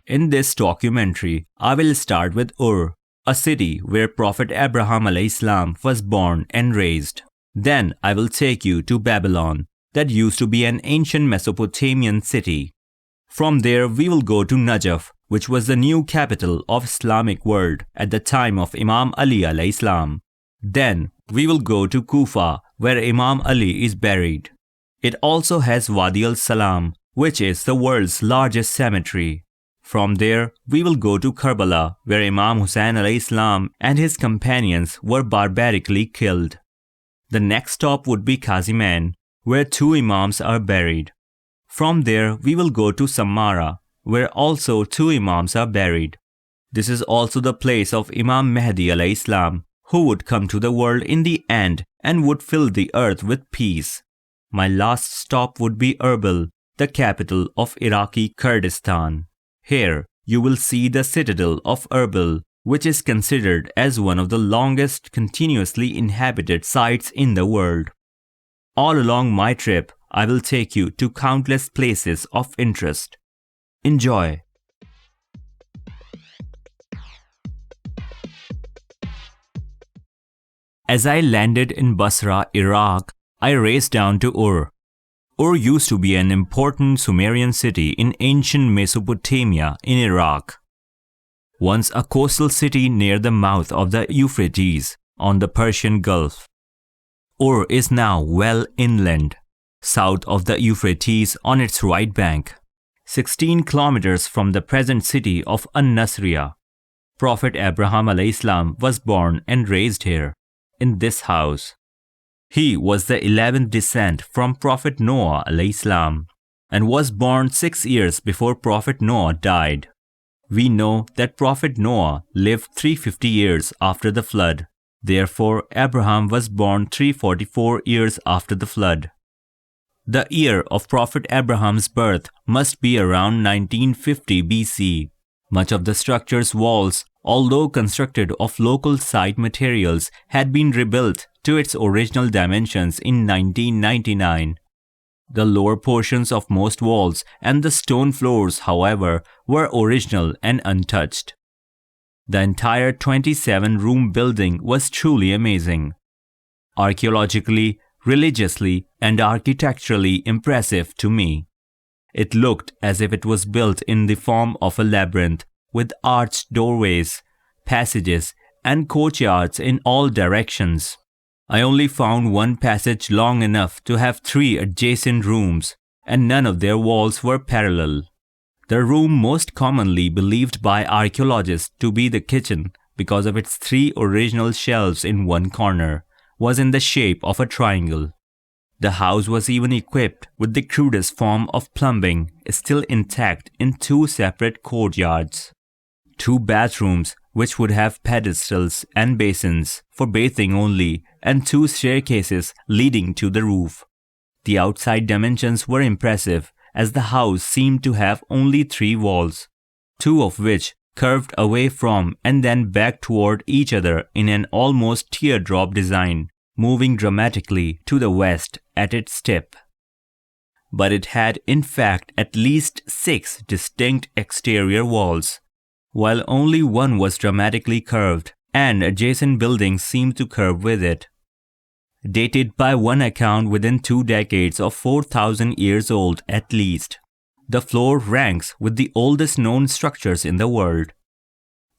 In this documentary, I will start with Ur, a city where Prophet Abraham Al-Salam was born and raised. Then I will take you to Babylon, that used to be an ancient Mesopotamian city. From there we will go to Najaf, which was the new capital of Islamic world at the time of Imam Ali alayhi salam. Then we will go to Kufa, where Imam Ali is buried. It also has Wadi Al'Salam, which is the world's largest cemetery. From there, we will go to Karbala, where Imam Hussain alayhi salam and his companions were barbarically killed. The next stop would be Kazimain, where 2 Imams are buried. From there, we will go to Samara, where also 2 Imams are buried. This is also the place of Imam Mehdi alayhi salam, who would come to the world in the end and would fill the earth with peace. My last stop would be Erbil, the capital of Iraqi Kurdistan. Here, you will see the Citadel of Erbil, which is considered as one of the longest continuously inhabited sites in the world. All along my trip, I will take you to countless places of interest. Enjoy! As I landed in Basra, Iraq, I raced down to Ur. Ur used to be an important Sumerian city in ancient Mesopotamia in Iraq. Once a coastal city near the mouth of the Euphrates on the Persian Gulf. Ur is now well inland, south of the Euphrates on its right bank, 16 kilometers from the present city of An-Nasriya. Prophet Abraham Al-Islam was born and raised here, in this house. He was the 11th descent from Prophet Noah Al-Islam and was born 6 years before Prophet Noah died. We know that Prophet Noah lived 350 years after the flood. Therefore, Abraham was born 344 years after the flood. The year of Prophet Abraham's birth must be around 1950 BC. Much of the structure's walls, although constructed of local site materials, had been rebuilt to its original dimensions in 1999. The lower portions of most walls and the stone floors, however, were original and untouched. The entire 27-room building was truly amazing. Archaeologically, religiously, and architecturally impressive to me. It looked as if it was built in the form of a labyrinth, with arched doorways, passages, and courtyards in all directions. I only found one passage long enough to have 3 adjacent rooms, and none of their walls were parallel. The room most commonly believed by archaeologists to be the kitchen, because of its 3 original shelves in one corner, was in the shape of a triangle. The house was even equipped with the crudest form of plumbing, still intact in 2 separate courtyards. 2 bathrooms, which would have pedestals and basins for bathing only, and 2 staircases leading to the roof. The outside dimensions were impressive, as the house seemed to have only 3 walls, 2 of which curved away from and then back toward each other in an almost teardrop design, moving dramatically to the west at its tip. But it had in fact at least 6 distinct exterior walls, while only one was dramatically curved, and adjacent buildings seemed to curve with it. Dated by one account within 2 decades of 4,000 years old at least, the floor ranks with the oldest known structures in the world.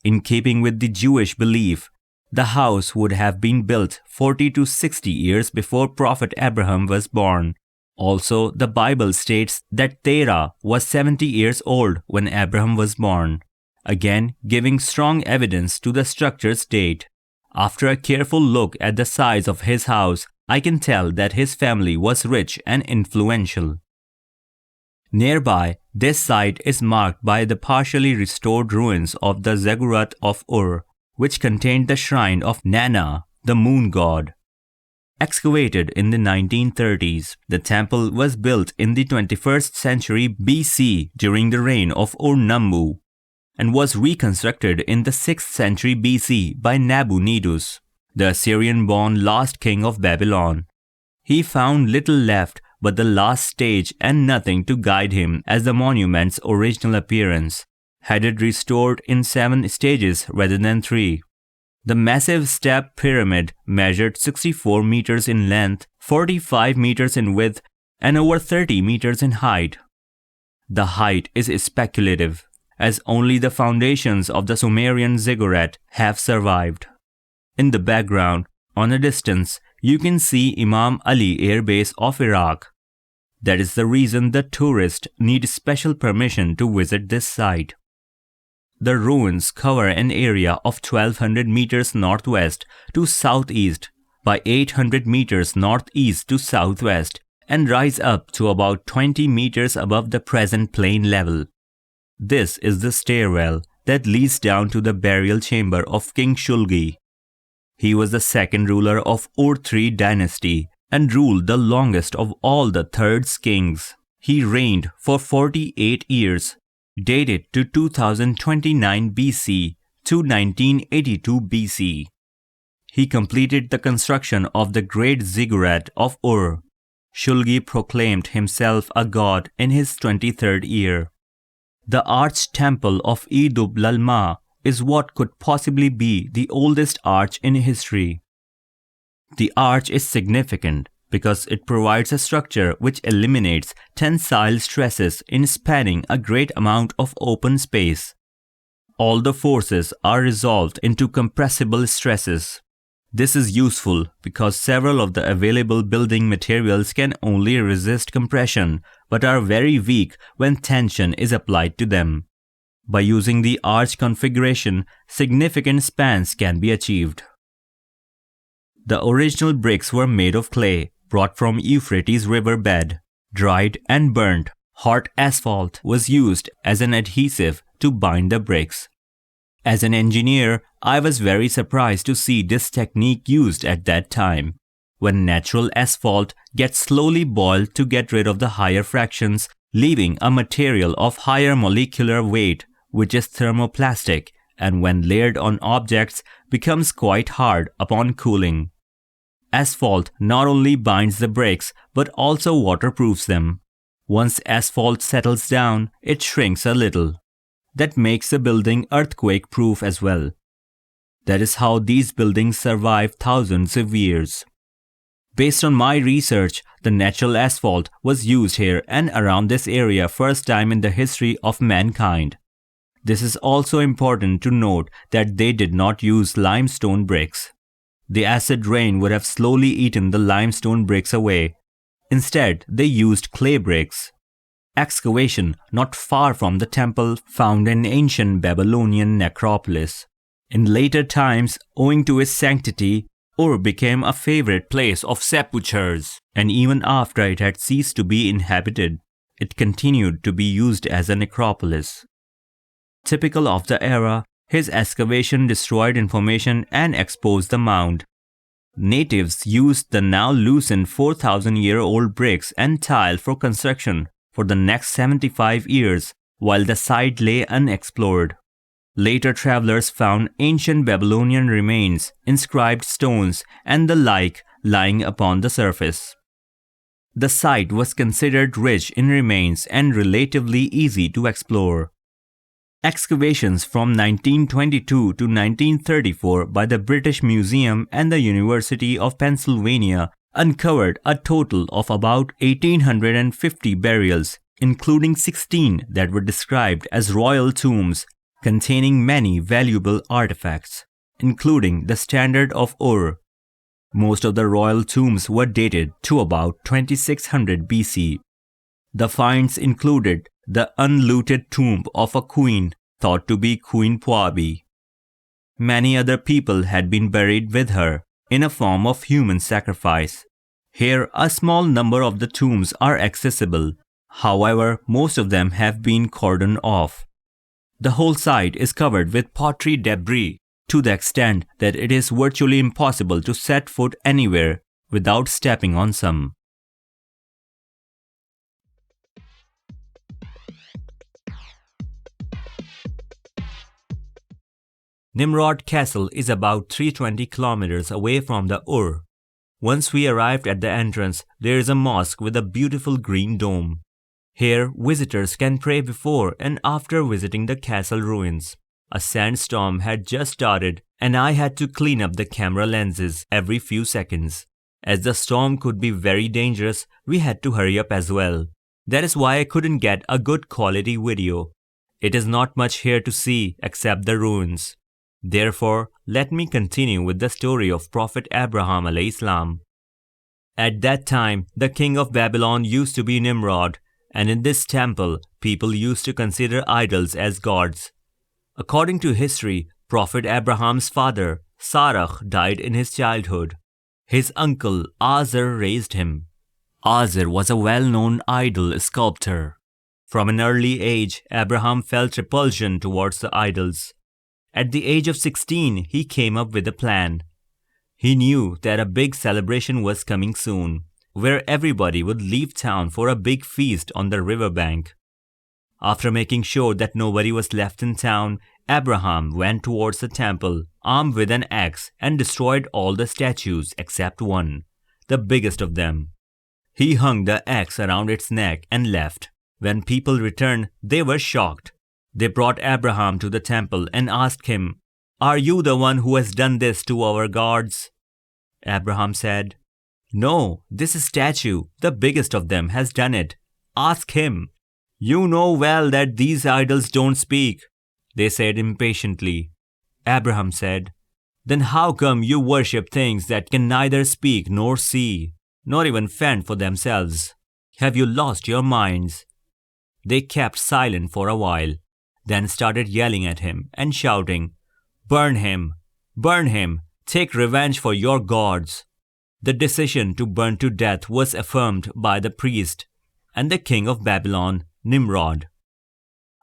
In keeping with the Jewish belief, the house would have been built 40 to 60 years before Prophet Abraham was born. Also, the Bible states that Terah was 70 years old when Abraham was born, again giving strong evidence to the structure's date. After a careful look at the size of his house, I can tell that his family was rich and influential. Nearby, this site is marked by the partially restored ruins of the ziggurat of Ur, which contained the shrine of Nana, the moon god. Excavated in the 1930s, the temple was built in the 21st century BC during the reign of Ur-Nammu, and was reconstructed in the 6th century BC by Nabonidus, the Assyrian-born last king of Babylon. He found little left but the last stage and nothing to guide him as the monument's original appearance, had it restored in 7 stages rather than 3. The massive step pyramid measured 64 meters in length, 45 meters in width, and over 30 meters in height. The height is speculative, as only the foundations of the Sumerian ziggurat have survived. In the background, on a distance, you can see Imam Ali Air Base of Iraq. That is the reason the tourists need special permission to visit this site. The ruins cover an area of 1200 meters northwest to southeast by 800 meters northeast to southwest and rise up to about 20 meters above the present plain level. This is the stairwell that leads down to the burial chamber of King Shulgi. He was the second ruler of Ur III dynasty and ruled the longest of all the Third kings. He reigned for 48 years, dated to 2029 BC to 1982 BC. He completed the construction of the great ziggurat of Ur. Shulgi proclaimed himself a god in his 23rd year. The arched temple of Idub Lalma is what could possibly be the oldest arch in history. The arch is significant because it provides a structure which eliminates tensile stresses in spanning a great amount of open space. All the forces are resolved into compressible stresses. This is useful because several of the available building materials can only resist compression but are very weak when tension is applied to them. By using the arch configuration, significant spans can be achieved. The original bricks were made of clay, brought from Euphrates river bed. Dried and burnt, hot asphalt was used as an adhesive to bind the bricks. As an engineer, I was very surprised to see this technique used at that time. When natural asphalt gets slowly boiled to get rid of the higher fractions, leaving a material of higher molecular weight, which is thermoplastic, and when layered on objects becomes quite hard upon cooling. Asphalt not only binds the bricks but also waterproofs them. Once asphalt settles down, it shrinks a little. That makes the building earthquake-proof as well. That is how these buildings survive thousands of years. Based on my research, the natural asphalt was used here and around this area first time in the history of mankind. This is also important to note that they did not use limestone bricks. The acid rain would have slowly eaten the limestone bricks away. Instead, they used clay bricks. Excavation not far from the temple found an ancient Babylonian necropolis. In later times, owing to its sanctity, Ur became a favorite place of sepulchres, and even after it had ceased to be inhabited, it continued to be used as a necropolis. Typical of the era, his excavation destroyed information and exposed the mound. Natives used the now loosened 4,000-year-old bricks and tile for construction for the next 75 years while the site lay unexplored. Later travelers found ancient Babylonian remains, inscribed stones, and the like lying upon the surface. The site was considered rich in remains and relatively easy to explore. Excavations from 1922 to 1934 by the British Museum and the University of Pennsylvania uncovered a total of about 1,850 burials, including 16 that were described as royal tombs containing many valuable artifacts, including the Standard of Ur. Most of the royal tombs were dated to about 2600 BC. The finds included the unlooted tomb of a queen thought to be Queen Puabi. Many other people had been buried with her in a form of human sacrifice. Here, a small number of the tombs are accessible. However, most of them have been cordoned off. The whole site is covered with pottery debris to the extent that it is virtually impossible to set foot anywhere without stepping on some. Nimrod Castle is about 320 kilometers away from the Ur. Once we arrived at the entrance, there is a mosque with a beautiful green dome. Here, visitors can pray before and after visiting the castle ruins. A sandstorm had just started and I had to clean up the camera lenses every few seconds. As the storm could be very dangerous, we had to hurry up as well. That is why I couldn't get a good quality video. It is not much here to see except the ruins. Therefore, let me continue with the story of Prophet Abraham alayhi. At that time, the king of Babylon used to be Nimrod, and in this temple, people used to consider idols as gods. According to history, Prophet Abraham's father, Sarah, died in his childhood. His uncle, Azar, raised him. Azar was a well-known idol sculptor. From an early age, Abraham felt repulsion towards the idols. At the age of 16, he came up with a plan. He knew that a big celebration was coming soon, where everybody would leave town for a big feast on the riverbank. After making sure that nobody was left in town, Abraham went towards the temple, armed with an axe, and destroyed all the statues except one, the biggest of them. He hung the axe around its neck and left. When people returned, they were shocked. They brought Abraham to the temple and asked him, "Are you the one who has done this to our gods?" Abraham said, "No, this statue, the biggest of them, has done it. Ask him." "You know well that these idols don't speak," they said impatiently. Abraham said, "Then how come you worship things that can neither speak nor see, nor even fend for themselves? Have you lost your minds?" They kept silent for a while, then started yelling at him and shouting, "Burn him! Burn him! Take revenge for your gods!" The decision to burn to death was affirmed by the priest and the king of Babylon, Nimrod.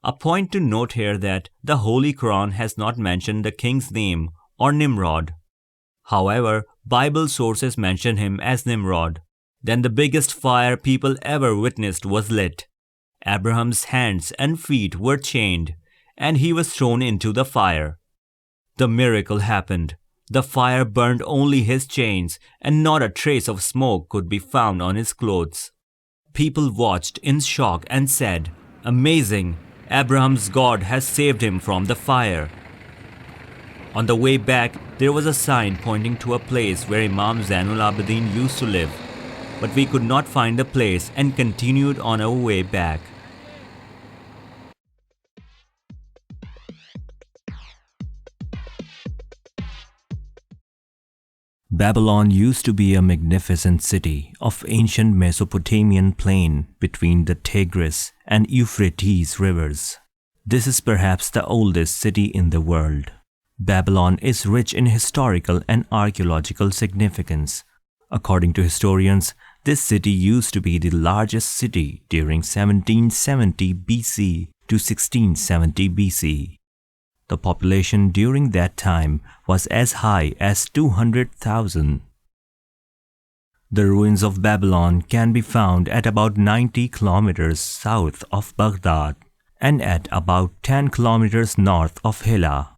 A point to note here that the Holy Quran has not mentioned the king's name or Nimrod. However, Bible sources mention him as Nimrod. Then the biggest fire people ever witnessed was lit. Abraham's hands and feet were chained, and he was thrown into the fire. The miracle happened. The fire burned only his chains, and not a trace of smoke could be found on his clothes. People watched in shock and said, "Amazing! Abraham's God has saved him from the fire." On the way back, there was a sign pointing to a place where Imam Zainul Abidin used to live, but we could not find the place and continued on our way back. Babylon used to be a magnificent city of ancient Mesopotamian plain between the Tigris and Euphrates rivers. This is perhaps the oldest city in the world. Babylon is rich in historical and archaeological significance. According to historians, this city used to be the largest city during 1770 BC to 1670 BC. The population during that time was as high as 200,000. The ruins of Babylon can be found at about 90 kilometers south of Baghdad and at about 10 kilometers north of Hilla.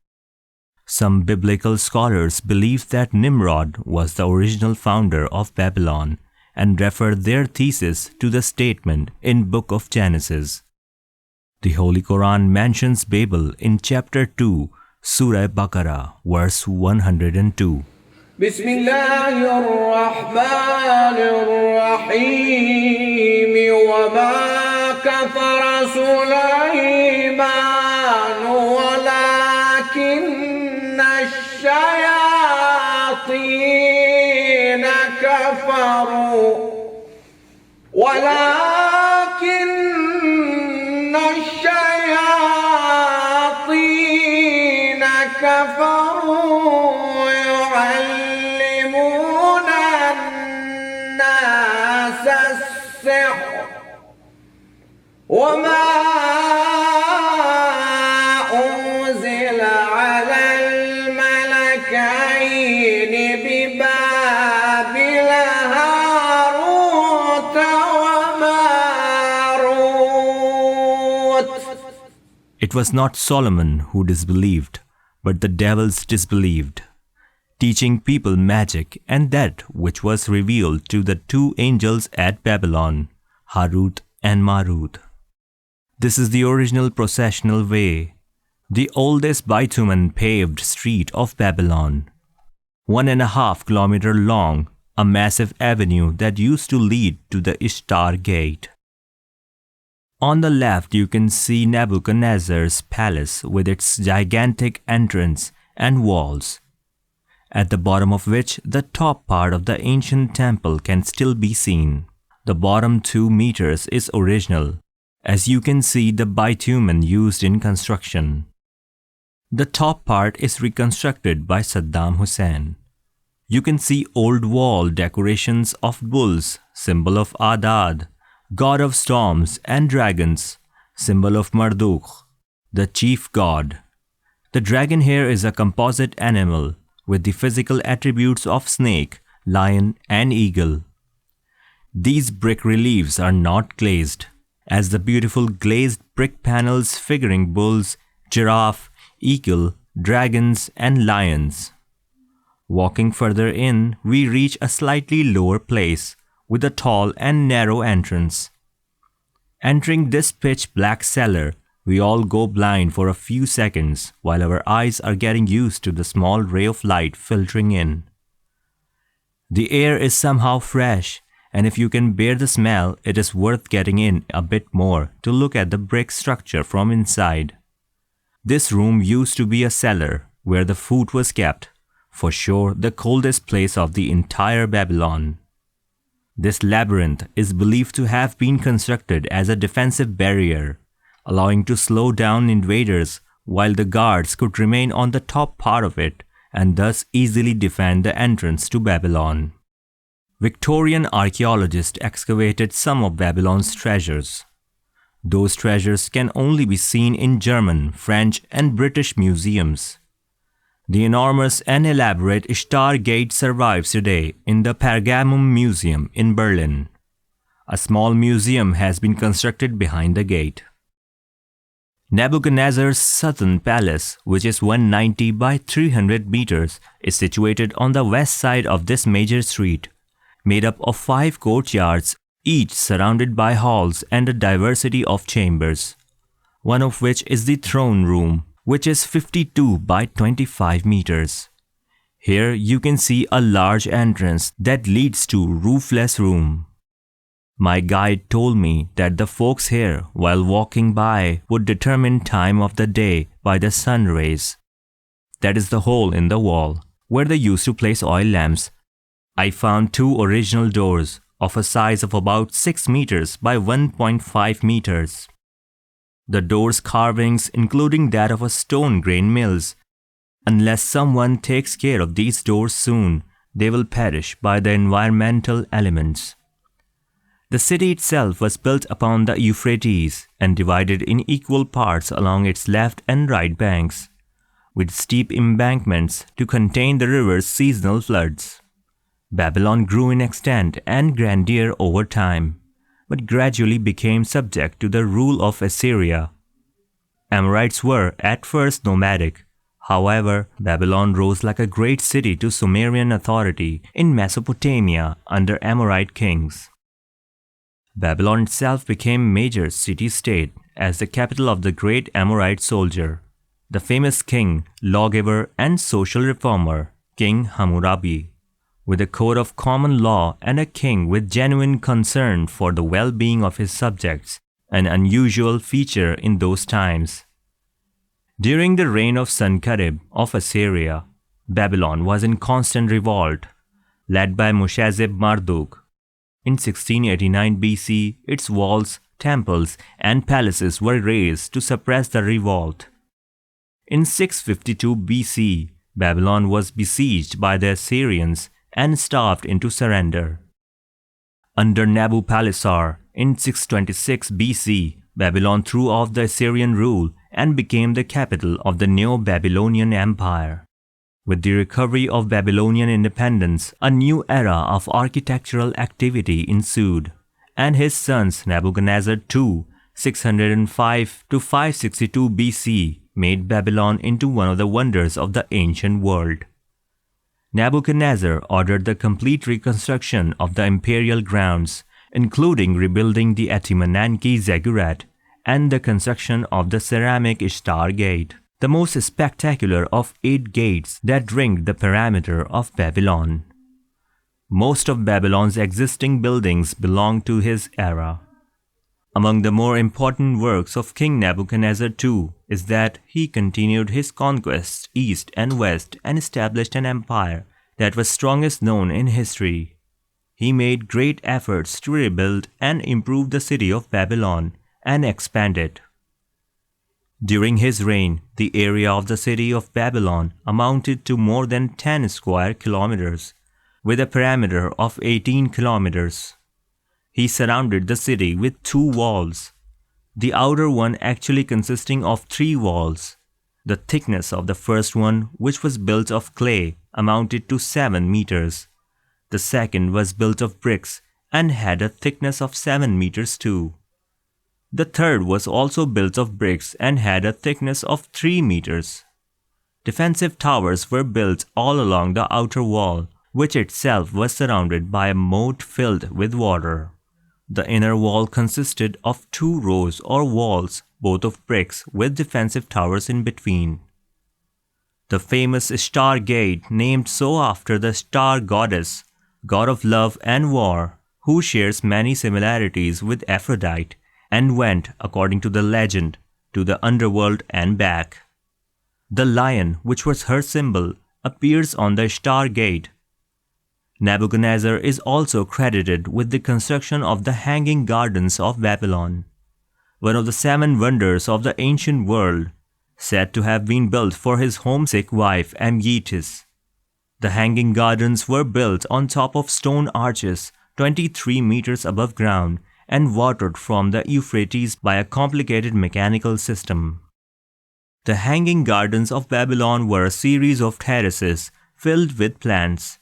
Some biblical scholars believe that Nimrod was the original founder of Babylon and refer their thesis to the statement in Book of Genesis. The Holy Quran mentions Babel in chapter 2, Surah Baqarah, verse 102. Bismillahirrahmanirrahim. وَمَا كَفَرَ سُلَيْمَانُ وَلَكِنَّ الشَّيَاطِينَ كَفَرُوا يعلمون الناس السحر وما أنزل على الملكين ببابل هاروت وماروت. It was not Solomon who disbelieved, but the devils disbelieved, teaching people magic and that which was revealed to the two angels at Babylon, Harut and Marut. This is the original processional way, the oldest bitumen paved street of Babylon. 1.5 kilometers long, a massive avenue that used to lead to the Ishtar Gate. On the left you can see Nebuchadnezzar's palace with its gigantic entrance and walls, at the bottom of which the top part of the ancient temple can still be seen. The bottom 2 meters is original, as you can see the bitumen used in construction. The top part is reconstructed by Saddam Hussein. You can see old wall decorations of bulls, symbol of Adad, god of storms and dragons, symbol of Marduk, the chief god. The dragon here is a composite animal with the physical attributes of snake, lion and eagle. These brick reliefs are not glazed, as the beautiful glazed brick panels figuring bulls, giraffe, eagle, dragons and lions. Walking further in, we reach a slightly lower place with a tall and narrow entrance. Entering this pitch black cellar, we all go blind for a few seconds while our eyes are getting used to the small ray of light filtering in. The air is somehow fresh, and if you can bear the smell, it is worth getting in a bit more to look at the brick structure from inside. This room used to be a cellar where the food was kept, for sure the coldest place of the entire Babylon. This labyrinth is believed to have been constructed as a defensive barrier, allowing to slow down invaders while the guards could remain on the top part of it and thus easily defend the entrance to Babylon. Victorian archaeologists excavated some of Babylon's treasures. Those treasures can only be seen in German, French and British museums. The enormous and elaborate Ishtar Gate survives today in the Pergamum Museum in Berlin. A small museum has been constructed behind the gate. Nebuchadnezzar's southern palace, which is 190 by 300 meters, is situated on the west side of this major street, made up of 5 courtyards, each surrounded by halls and a diversity of chambers, one of which is the throne room, which is 52 by 25 meters. Here you can see a large entrance that leads to roofless room. My guide told me that the folks here, while walking by, would determine time of the day by the sun rays. That is the hole in the wall, where they used to place oil lamps. I found 2 original doors of a size of about 6 meters by 1.5 meters. The doors' carvings, including that of a stone grain mills. Unless someone takes care of these doors soon, they will perish by the environmental elements. The city itself was built upon the Euphrates and divided in equal parts along its left and right banks, with steep embankments to contain the river's seasonal floods. Babylon grew in extent and grandeur over time, but gradually became subject to the rule of Assyria. Amorites were at first nomadic. However, Babylon rose like a great city to Sumerian authority in Mesopotamia under Amorite kings. Babylon itself became major city-state as the capital of the great Amorite soldier, the famous king, lawgiver and social reformer, King Hammurabi. With a code of common law and a king with genuine concern for the well-being of his subjects, an unusual feature in those times. During the reign of Sennacherib of Assyria, Babylon was in constant revolt, led by Mushezib-Marduk. In 1689 BC, its walls, temples, and palaces were razed to suppress the revolt. In 652 BC, Babylon was besieged by the Assyrians and starved into surrender. Under Nabopolassar in 626 BC, Babylon threw off the Assyrian rule and became the capital of the Neo-Babylonian Empire. With the recovery of Babylonian independence, a new era of architectural activity ensued, and his sons Nebuchadnezzar II, 605 to 562 BC, made Babylon into one of the wonders of the ancient world. Nebuchadnezzar ordered the complete reconstruction of the imperial grounds, including rebuilding the Etimananki ziggurat and the construction of the ceramic Ishtar Gate, the most spectacular of 8 gates that ringed the perimeter of Babylon. Most of Babylon's existing buildings belong to his era. Among the more important works of King Nebuchadnezzar II is that he continued his conquests east and west and established an empire that was strongest known in history. He made great efforts to rebuild and improve the city of Babylon and expand it. During his reign, the area of the city of Babylon amounted to more than 10 square kilometers, with a perimeter of 18 kilometers. He surrounded the city with 2 walls, the outer one actually consisting of 3 walls. The thickness of the first one, which was built of clay, amounted to 7 meters. The second was built of bricks and had a thickness of 7 meters too. The third was also built of bricks and had a thickness of 3 meters. Defensive towers were built all along the outer wall, which itself was surrounded by a moat filled with water. The inner wall consisted of 2 rows or walls, both of bricks with defensive towers in between. The famous Ishtar Gate, named so after the star goddess, god of love and war, who shares many similarities with Aphrodite, and went, according to the legend, to the underworld and back. The lion, which was her symbol, appears on the Ishtar Gate. Nebuchadnezzar is also credited with the construction of the Hanging Gardens of Babylon, one of the 7 wonders of the ancient world, said to have been built for his homesick wife Amyetis. The Hanging Gardens were built on top of stone arches 23 meters above ground and watered from the Euphrates by a complicated mechanical system. The Hanging Gardens of Babylon were a series of terraces filled with plants.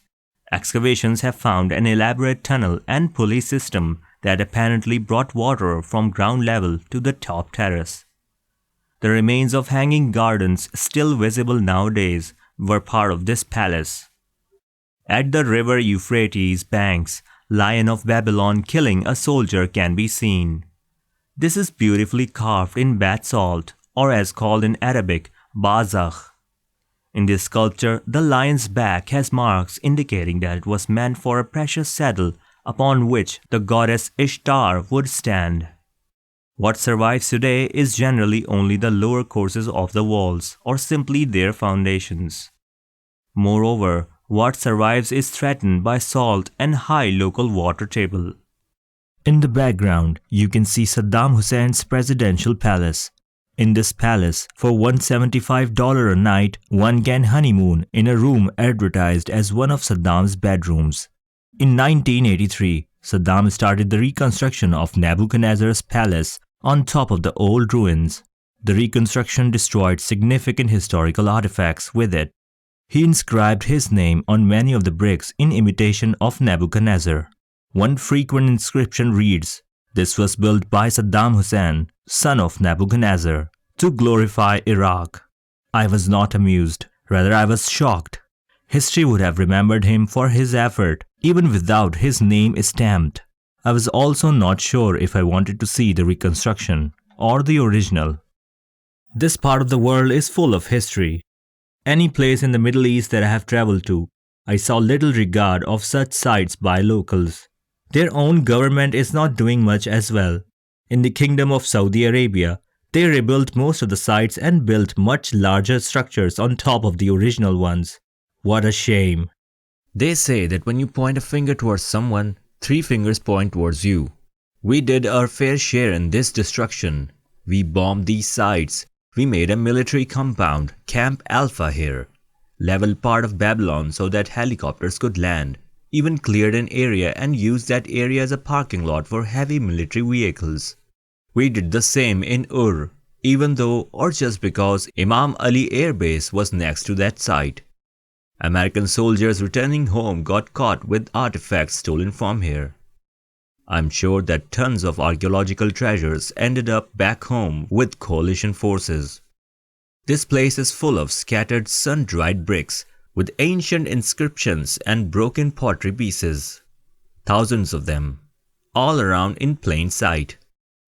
Excavations have found an elaborate tunnel and pulley system that apparently brought water from ground level to the top terrace. The remains of hanging gardens, still visible nowadays, were part of this palace. At the river Euphrates banks, Lion of Babylon killing a soldier can be seen. This is beautifully carved in basalt, or as called in Arabic, bazakh. In this sculpture, the lion's back has marks indicating that it was meant for a precious saddle upon which the goddess Ishtar would stand. What survives today is generally only the lower courses of the walls or simply their foundations. Moreover, what survives is threatened by salt and high local water table. In the background, you can see Saddam Hussein's presidential palace. In this palace, for $175 a night, one can honeymoon in a room advertised as one of Saddam's bedrooms. In 1983, Saddam started the reconstruction of Nebuchadnezzar's palace on top of the old ruins. The reconstruction destroyed significant historical artifacts with it. He inscribed his name on many of the bricks in imitation of Nebuchadnezzar. One frequent inscription reads, "This was built by Saddam Hussein, son of Nebuchadnezzar, to glorify Iraq." I was not amused, rather I was shocked. History would have remembered him for his effort, even without his name stamped. I was also not sure if I wanted to see the reconstruction or the original. This part of the world is full of history. Any place in the Middle East that I have traveled to, I saw little regard of such sites by locals. Their own government is not doing much as well. In the Kingdom of Saudi Arabia, they rebuilt most of the sites and built much larger structures on top of the original ones. What a shame. They say that when you point a finger towards someone, 3 fingers point towards you. We did our fair share in this destruction. We bombed these sites. We made a military compound, Camp Alpha here. Leveled part of Babylon so that helicopters could land. Even cleared an area and used that area as a parking lot for heavy military vehicles. We did the same in Ur, even though or just because Imam Ali Air Base was next to that site. American soldiers returning home got caught with artifacts stolen from here. I'm sure that tons of archaeological treasures ended up back home with coalition forces. This place is full of scattered sun-dried bricks with ancient inscriptions and broken pottery pieces. Thousands of them, all around in plain sight.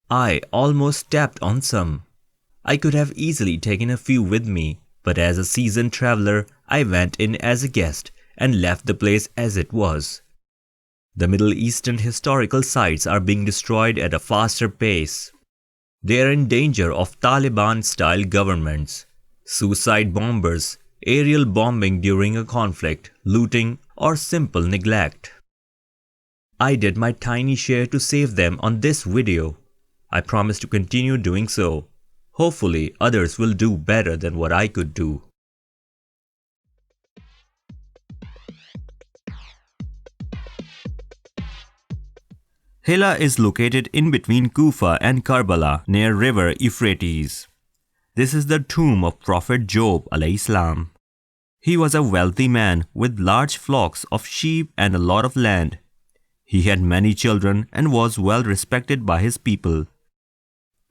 I almost stepped on some. I could have easily taken a few with me, but as a seasoned traveler, I went in as a guest and left the place as it was. The Middle Eastern historical sites are being destroyed at a faster pace. They are in danger of Taliban-style governments, suicide bombers, aerial bombing during a conflict, looting, or simple neglect. I did my tiny share to save them on this video. I promise to continue doing so. Hopefully, others will do better than what I could do. Hilla is located in between Kufa and Karbala near river Euphrates. This is the tomb of Prophet Job alaihis. He was a wealthy man with large flocks of sheep and a lot of land. He had many children and was well respected by his people.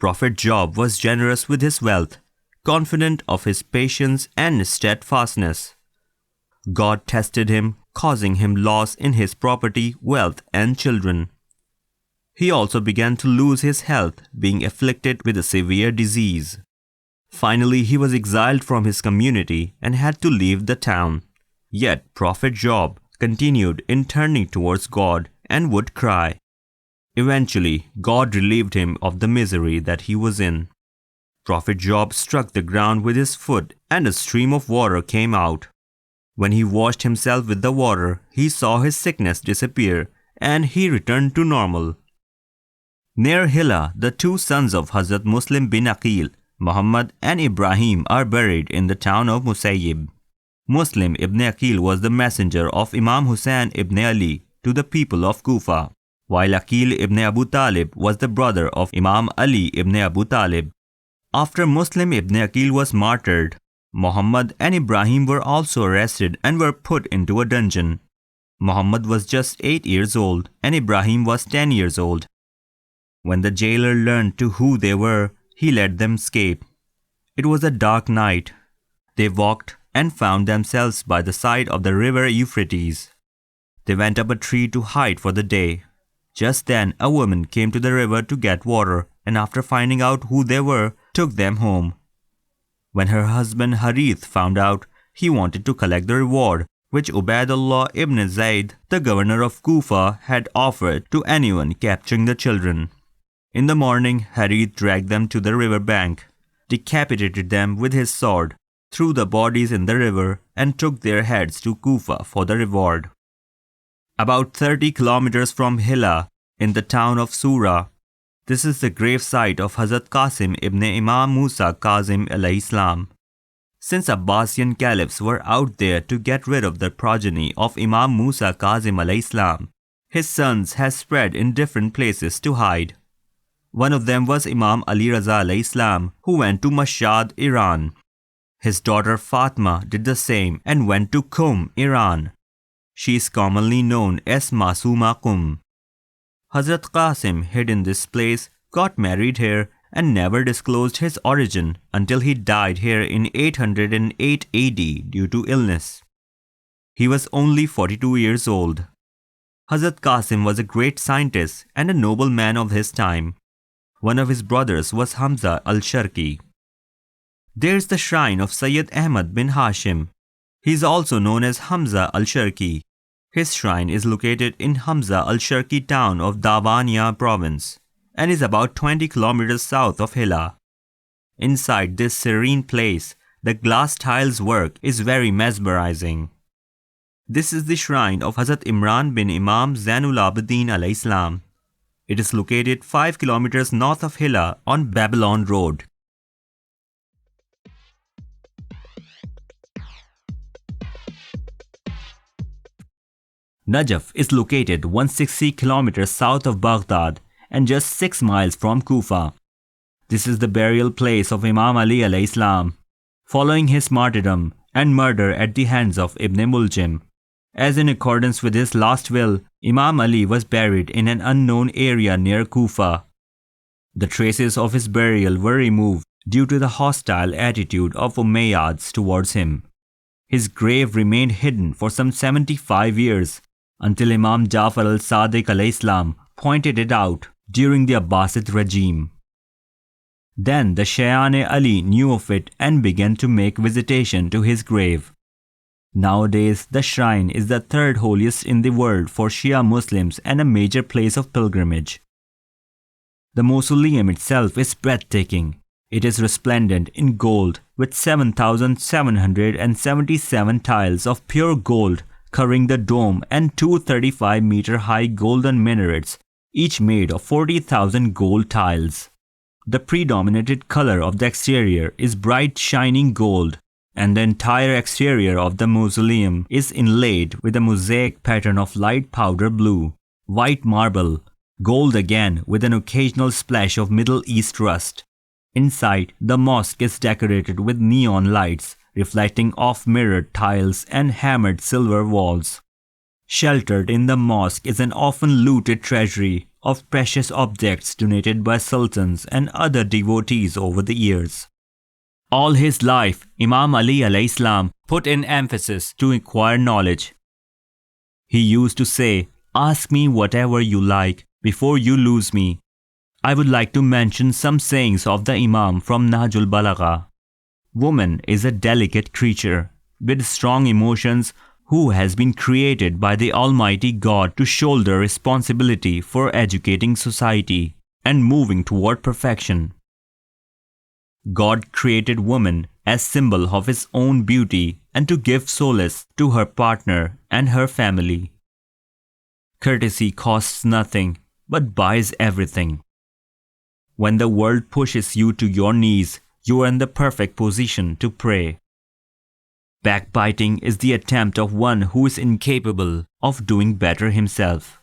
Prophet Job was generous with his wealth, confident of his patience and steadfastness. God tested him, causing him loss in his property, wealth, and children. He also began to lose his health, being afflicted with a severe disease. Finally, he was exiled from his community and had to leave the town. Yet, Prophet Job continued in turning towards God and would cry. Eventually, God relieved him of the misery that he was in. Prophet Job struck the ground with his foot and a stream of water came out. When he washed himself with the water, he saw his sickness disappear and he returned to normal. Near Hilla, the two sons of Hazrat Muslim bin Aqil, Muhammad and Ibrahim are buried in the town of Musayyib. Muslim ibn Aqil was the messenger of Imam Hussain ibn Ali to the people of Kufa, while Aqil ibn Abu Talib was the brother of Imam Ali ibn Abu Talib. After Muslim ibn Aqil was martyred, Muhammad and Ibrahim were also arrested and were put into a dungeon. Muhammad was just 8 years old and Ibrahim was 10 years old. When the jailer learned to who they were, he let them escape. It was a dark night. They walked and found themselves by the side of the river Euphrates. They went up a tree to hide for the day. Just then, a woman came to the river to get water and after finding out who they were, took them home. When her husband Harith found out, he wanted to collect the reward which Ubaidullah ibn Zayd, the governor of Kufa, had offered to anyone capturing the children. In the morning, Harith dragged them to the river bank, decapitated them with his sword, threw the bodies in the river, and took their heads to Kufa for the reward. About 30 kilometers from Hilla, in the town of Sura, this is the grave site of Hazrat Qasim ibn Imam Musa Kazim alaihis. Since Abbasian caliphs were out there to get rid of the progeny of Imam Musa Kazim alaihis, his sons had spread in different places to hide. One of them was Imam Ali alaihis, who went to Mashhad, Iran. His daughter Fatima did the same and went to Qum, Iran. She is commonly known as Masuma Qum. Hazrat Qasim hid in this place, got married here, and never disclosed his origin until he died here in 808 AD due to illness. He was only 42 years old. Hazrat Qasim was a great scientist and a noble man of his time. One of his brothers was Hamza al-Sharqi. There is the shrine of Syed Ahmad bin Hashim. He is also known as Hamza al-Sharqi. His shrine is located in Hamza al-Sharqi town of Davaniya province and is about 20 kilometers south of Hilla. Inside this serene place, the glass tiles work is very mesmerizing. This is the shrine of Hazrat Imran bin Imam Zainul Abidin alaihis. It is located 5 kilometers north of Hilla on Babylon Road. Najaf is located 160 kilometers south of Baghdad and just 6 miles from Kufa. This is the burial place of Imam Ali alaihis, following his martyrdom and murder at the hands of Ibn Muljim. As in accordance with his last will, Imam Ali was buried in an unknown area near Kufa. The traces of his burial were removed due to the hostile attitude of Umayyads towards him. His grave remained hidden for some 75 years until Imam Jafar al-Sadiq alaihis pointed it out during the Abbasid regime. Then the Shayan Ali knew of it and began to make visitation to his grave. Nowadays, the shrine is the third holiest in the world for Shia Muslims and a major place of pilgrimage. The mausoleum itself is breathtaking. It is resplendent in gold with 7,777 tiles of pure gold covering the dome and two 35-meter-high golden minarets, each made of 40,000 gold tiles. The predominant color of the exterior is bright shining gold, and the entire exterior of the mausoleum is inlaid with a mosaic pattern of light powder blue, white marble, gold again with an occasional splash of Middle East rust. Inside, the mosque is decorated with neon lights, reflecting off mirrored tiles and hammered silver walls. Sheltered in the mosque is an often looted treasury of precious objects donated by sultans and other devotees over the years. All his life, Imam Ali Alaihissalam put in emphasis to acquire knowledge. He used to say, "Ask me whatever you like before you lose me." I would like to mention some sayings of the Imam from Nahjul Balagha. Woman is a delicate creature with strong emotions who has been created by the Almighty God to shoulder responsibility for educating society and moving toward perfection. God created woman as symbol of his own beauty and to give solace to her partner and her family. Courtesy costs nothing but buys everything. When the world pushes you to your knees, you are in the perfect position to pray. Backbiting is the attempt of one who is incapable of doing better himself.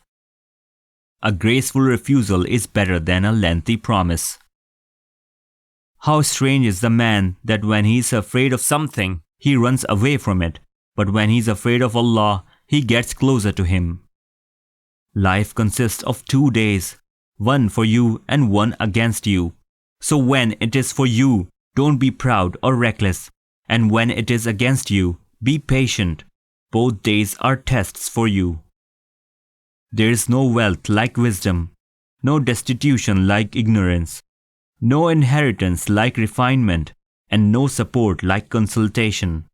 A graceful refusal is better than a lengthy promise. How strange is the man that when he is afraid of something, he runs away from it, but when he is afraid of Allah, he gets closer to Him. Life consists of 2 days, one for you and one against you. So when it is for you, don't be proud or reckless, and when it is against you, be patient. Both days are tests for you. There is no wealth like wisdom, no destitution like ignorance, no inheritance like refinement, and no support like consultation.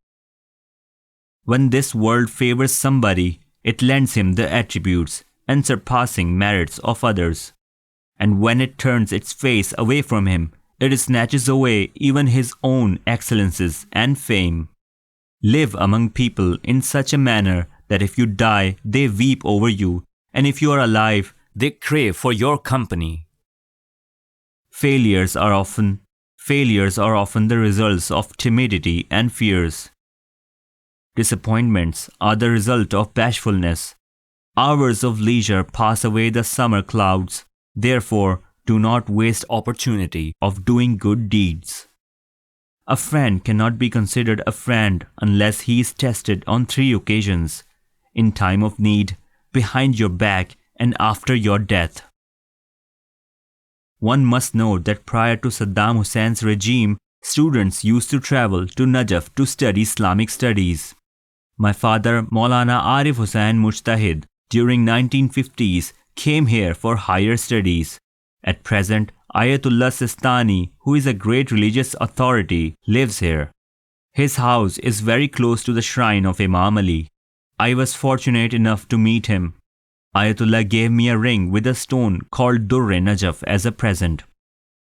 When this world favors somebody, it lends him the attributes and surpassing merits of others. And when it turns its face away from him, it snatches away even his own excellences and fame. Live among people in such a manner that if you die, they weep over you, and if you are alive, they crave for your company. Failures are often the results of timidity and fears. Disappointments are the result of bashfulness. Hours of leisure pass away the summer clouds. Therefore, do not waste opportunity of doing good deeds. A friend cannot be considered a friend unless he is tested on 3 occasions: in time of need, behind your back, and after your death. One must note that prior to Saddam Hussein's regime, students used to travel to Najaf to study Islamic studies. My father, Maulana Arif Hussain Mujtahid, during 1950s came here for higher studies. At present, Ayatollah Sistani, who is a great religious authority, lives here. His house is very close to the shrine of Imam Ali. I was fortunate enough to meet him. Ayatollah gave me a ring with a stone called Durre Najaf as a present.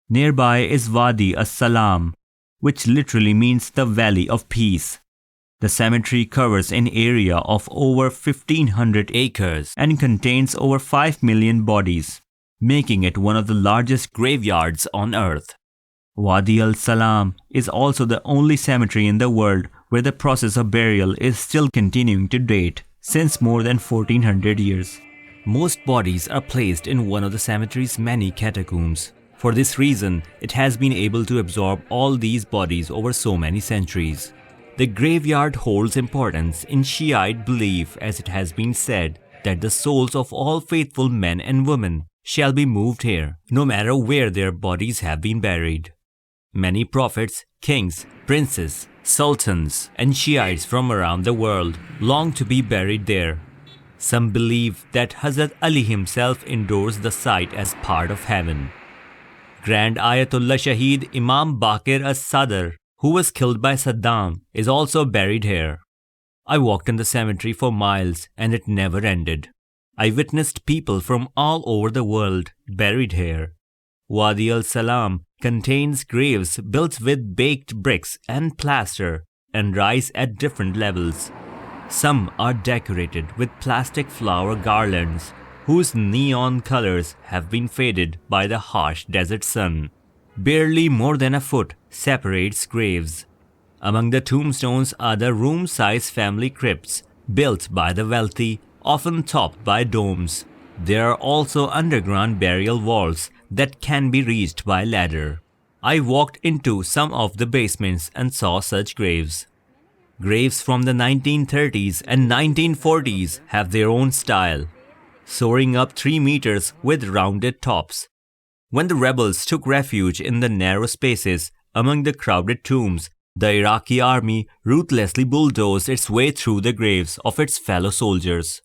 Nearby is Wadi Al'Salam, which literally means the Valley of Peace. The cemetery covers an area of over 1,500 acres and contains over 5 million bodies, making it one of the largest graveyards on earth. Wadi Al'Salam is also the only cemetery in the world where the process of burial is still continuing to date since more than 1400 years. Most bodies are placed in one of the cemetery's many catacombs. For this reason, it has been able to absorb all these bodies over so many centuries. The graveyard holds importance in Shiite belief, as it has been said that the souls of all faithful men and women shall be moved here, no matter where their bodies have been buried. Many prophets, kings, princes, sultans, and Shiites from around the world long to be buried there. Some believe that Hazrat Ali himself endorsed the site as part of heaven. Grand Ayatollah Shaheed Imam Baqir as-Sadr, who was killed by Saddam, is also buried here. I walked in the cemetery for miles and it never ended. I witnessed people from all over the world buried here. Wadi Al'Salam contains graves built with baked bricks and plaster and rise at different levels. Some are decorated with plastic flower garlands whose neon colors have been faded by the harsh desert sun. Barely more than a foot separates graves. Among the tombstones are the room-sized family crypts built by the wealthy, often topped by domes. There are also underground burial vaults that can be reached by ladder. I walked into some of the basements and saw such graves. Graves from the 1930s and 1940s have their own style, soaring up 3 meters with rounded tops. When the rebels took refuge in the narrow spaces among the crowded tombs, the Iraqi army ruthlessly bulldozed its way through the graves of its fellow soldiers.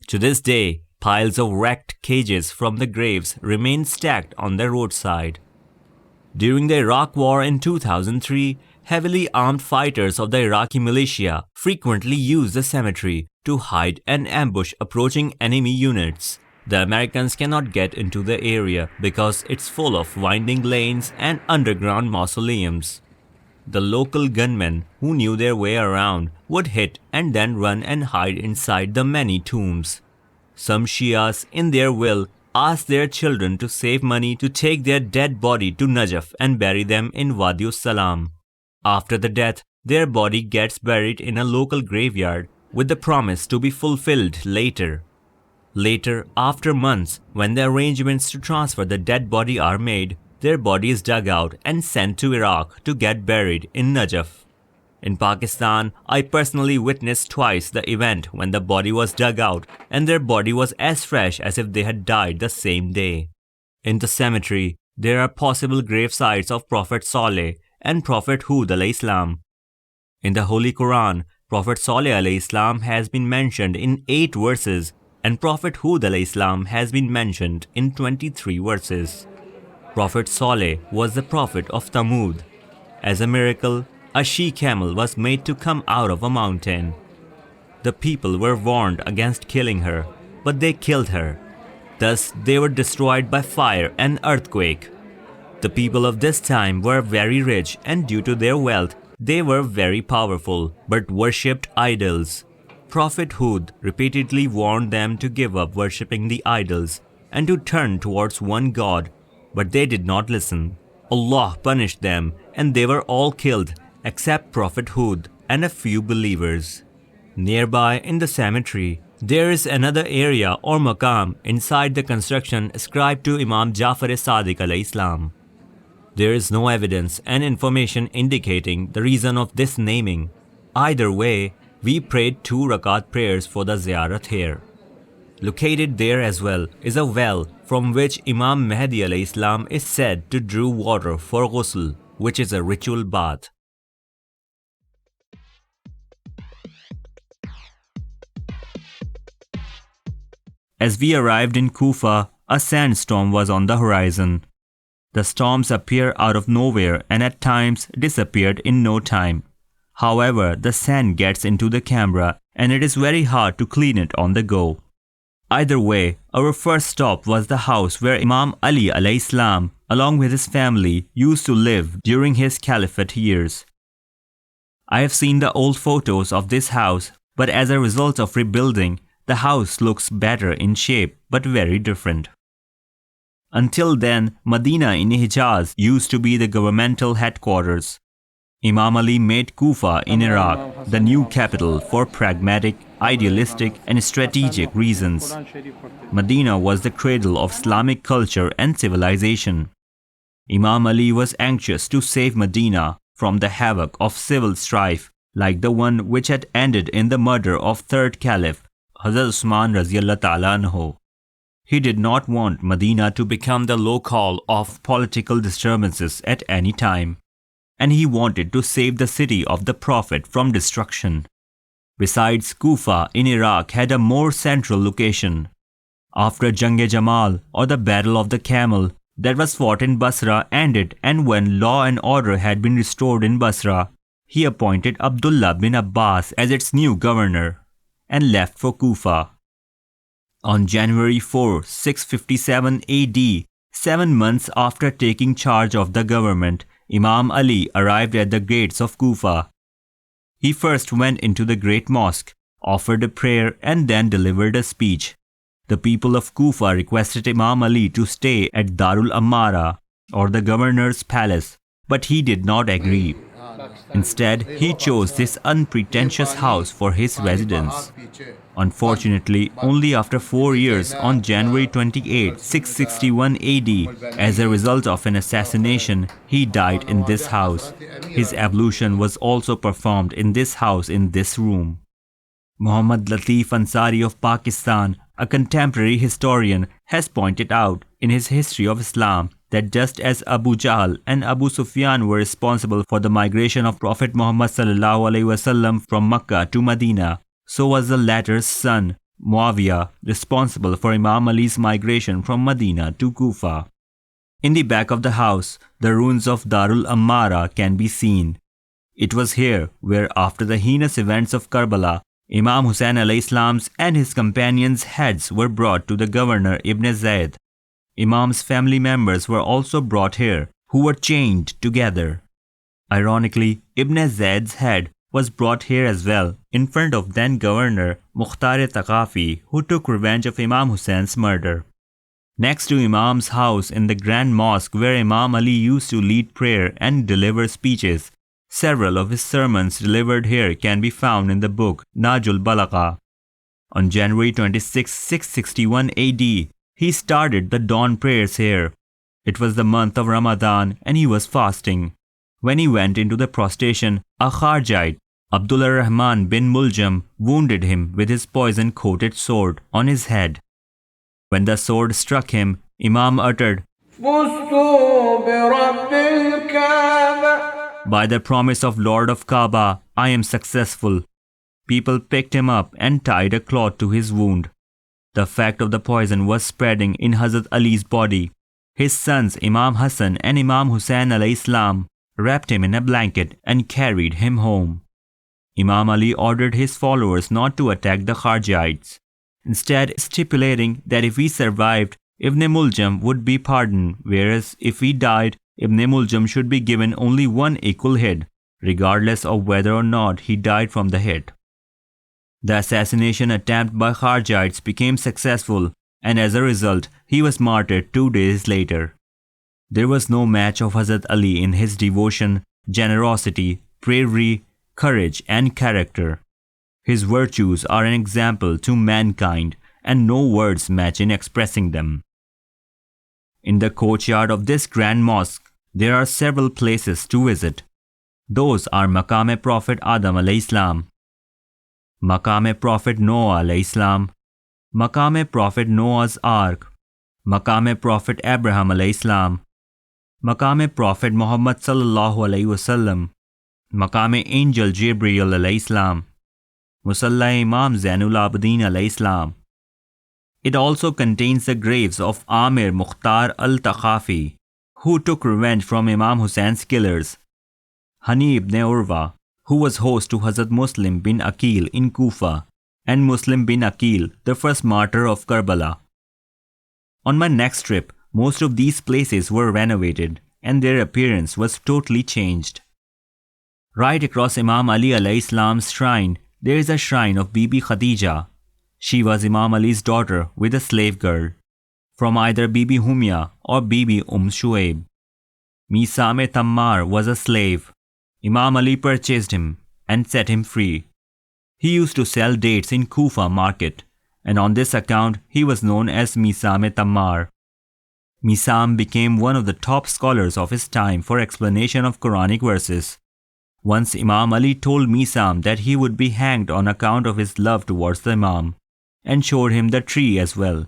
To this day, piles of wrecked cages from the graves remain stacked on the roadside. During the Iraq War in 2003, heavily armed fighters of the Iraqi militia frequently used the cemetery to hide and ambush approaching enemy units. The Americans cannot get into the area because it's full of winding lanes and underground mausoleums. The local gunmen who knew their way around would hit and then run and hide inside the many tombs. Some Shias, in their will, asked their children to save money to take their dead body to Najaf and bury them in Wadi Al'Salam. After the death, their body gets buried in a local graveyard with the promise to be fulfilled later. Later, after months, when the arrangements to transfer the dead body are made, their body is dug out and sent to Iraq to get buried in Najaf. In Pakistan, I personally witnessed twice the event when the body was dug out and their body was as fresh as if they had died the same day. In the cemetery, there are possible grave sites of Prophet Saleh and Prophet Hud alayhi. In the Holy Quran, Prophet Saleh alayhi has been mentioned in 8 verses and Prophet Hud alayhi has been mentioned in 23 verses. Prophet Saleh was the prophet of Thamud. As a miracle, a she-camel was made to come out of a mountain. The people were warned against killing her, but they killed her. Thus, they were destroyed by fire and earthquake. The people of this time were very rich and due to their wealth, they were very powerful, but worshipped idols. Prophet Hud repeatedly warned them to give up worshipping the idols and to turn towards one God, but they did not listen. Allah punished them and they were all killed except Prophet Hud and a few believers. Nearby in the cemetery, there is another area or maqam inside the construction ascribed to Imam Jafar-e-Sadiq alayhi. There is no evidence and information indicating the reason of this naming. Either way, we prayed 2 rakat prayers for the ziyarat here. Located there as well is a well from which Imam Mehdi alayhi is said to draw water for ghusl, which is a ritual bath. As we arrived in Kufa, a sandstorm was on the horizon. The storms appear out of nowhere and at times disappeared in no time. However, the sand gets into the camera and it is very hard to clean it on the go. Either way, our first stop was the house where Imam Ali alayhi salam, along with his family, used to live during his caliphate years. I have seen the old photos of this house, but as a result of rebuilding, the house looks better in shape but very different. Until then, Medina in Hijaz used to be the governmental headquarters. Imam Ali made Kufa in Iraq the new capital for pragmatic, idealistic and strategic reasons. Medina was the cradle of Islamic culture and civilization. Imam Ali was anxious to save Medina from the havoc of civil strife like the one which had ended in the murder of third caliph, Hazrat Usman radiyallahu ta'ala anhu. He did not want Medina to become the locale of political disturbances at any time, and he wanted to save the city of the Prophet from destruction. besides Kufa in Iraq had a more central location. After Jang-e-Jamal, or the Battle of the Camel, that was fought in Basra ended, and when law and order had been restored in Basra, he appointed Abdullah bin Abbas as its new governor and left for Kufa. On January 4, 657 AD, 7 months after taking charge of the government, Imam Ali arrived at the gates of Kufa. He first went into the great mosque, offered a prayer, and then delivered a speech. The people of Kufa requested Imam Ali to stay at Darul Amara, or the governor's palace, but he did not agree. Instead, he chose this unpretentious house for his residence. Unfortunately, only after 4 years, on January 28, 661 AD, as a result of an assassination, he died in this house. His ablution was also performed in this house in this room. Muhammad Latif Ansari of Pakistan, a contemporary historian, has pointed out in his History of Islam that just as Abu Jahl and Abu Sufyan were responsible for the migration of Prophet Muhammad ﷺ from Mecca to Medina, so was the latter's son, Muawiyah, responsible for Imam Ali's migration from Medina to Kufa. In the back of the house, the ruins of Darul Amara can be seen. It was here where, after the heinous events of Karbala, Imam Hussain alaihis and his companions' heads were brought to the governor Ibn Zayd. Imam's family members were also brought here, who were chained together. Ironically, Ibn Zayd's head was brought here as well, in front of then-governor Mukhtar-e-Thaqafi, who took revenge of Imam Hussein's murder. Next to Imam's house in the Grand Mosque where Imam Ali used to lead prayer and deliver speeches, several of his sermons delivered here can be found in the book Najul Balagha. On January 26, 661 AD, he started the dawn prayers here. It was the month of Ramadan and he was fasting. When he went into the prostration, a Kharjite, Abdullah Rahman bin Muljam, wounded him with his poison-coated sword on his head. When the sword struck him, Imam uttered, "By the promise of Lord of Kaaba, I am successful." People picked him up and tied a cloth to his wound. The fact of the poison was spreading in Hazrat Ali's body. His sons Imam Hassan and Imam Hussain alaihis wrapped him in a blanket and carried him home. Imam Ali ordered his followers not to attack the Kharjites, instead stipulating that if he survived, Ibn Muljam would be pardoned, whereas if he died, Ibn Muljam should be given only one equal hit, regardless of whether or not he died from the hit. The assassination attempt by Kharjites became successful, and as a result, he was martyred 2 days later. There was no match of Hazrat Ali in his devotion, generosity, bravery, courage, and character. His virtues are an example to mankind, and no words match in expressing them. In the courtyard of this grand mosque, there are several places to visit. Those are Maqam-e Prophet Adam alayhis, Maqam-e Prophet Noah alayhis, Maqam-e Prophet Noah's Ark, Maqam-e Prophet Abraham alayhis, Maqam-e Prophet Muhammad sallallahu alayhi wasallam, Maqam-e Angel Jibreel alayhis, Musalla Imam Zainul Abidin alayhis. It also contains the graves of Amir Mukhtar al-Thaqafi, who took revenge from Imam Hussein's killers, Hani ibn Urwa, who was host to Hazrat Muslim bin Aqil in Kufa, and Muslim bin Aqil, the first martyr of Karbala. On my next trip, most of these places were renovated, and their appearance was totally changed. Right across Imam Ali alayhis shrine, there is a shrine of Bibi Khadija. She was Imam Ali's daughter with a slave girl, from either Bibi Humya or Bibi Shuaib. Misam-e Tammar was a slave. Imam Ali purchased him and set him free. He used to sell dates in Kufa market, and on this account he was known as Misam-e Tammar. Misam became one of the top scholars of his time for explanation of Quranic verses. Once Imam Ali told Misam that he would be hanged on account of his love towards the Imam, and showed him the tree as well.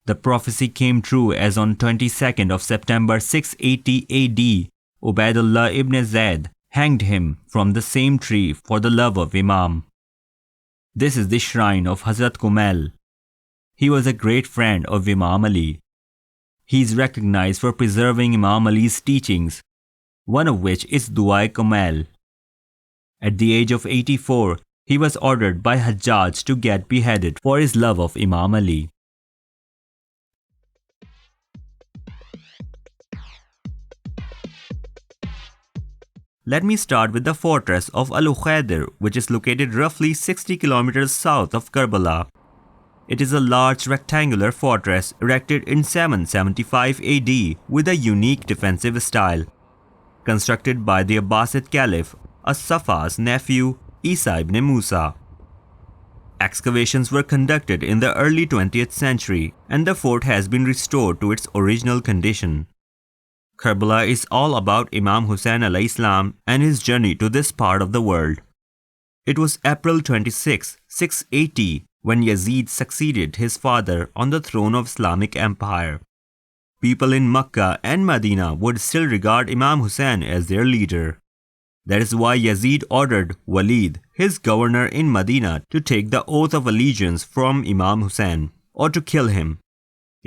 The prophecy came true as on 22nd of September 680 AD, Ubaidullah ibn Zayd hanged him from the same tree for the love of Imam. This is the shrine of Hazrat Kumail. He was a great friend of Imam Ali. He is recognized for preserving Imam Ali's teachings, one of which is Dua Kumail. At the age of 84, he was ordered by Hajjaj to get beheaded for his love of Imam Ali. Let me start with the fortress of Al-Ukhaidir, which is located roughly 60 kilometers south of Karbala. It is a large rectangular fortress erected in 775 AD with a unique defensive style. Constructed by the Abbasid Caliph, As-Safa's nephew, Isa ibn Musa. Excavations were conducted in the early 20th century and the fort has been restored to its original condition. Karbala is all about Imam Hussain alaihis and his journey to this part of the world. It was April 26, 680 when Yazid succeeded his father on the throne of Islamic Empire. People in Makkah and Medina would still regard Imam Hussain as their leader. That is why Yazid ordered Walid, his governor in Medina, to take the oath of allegiance from Imam Hussain, or to kill him.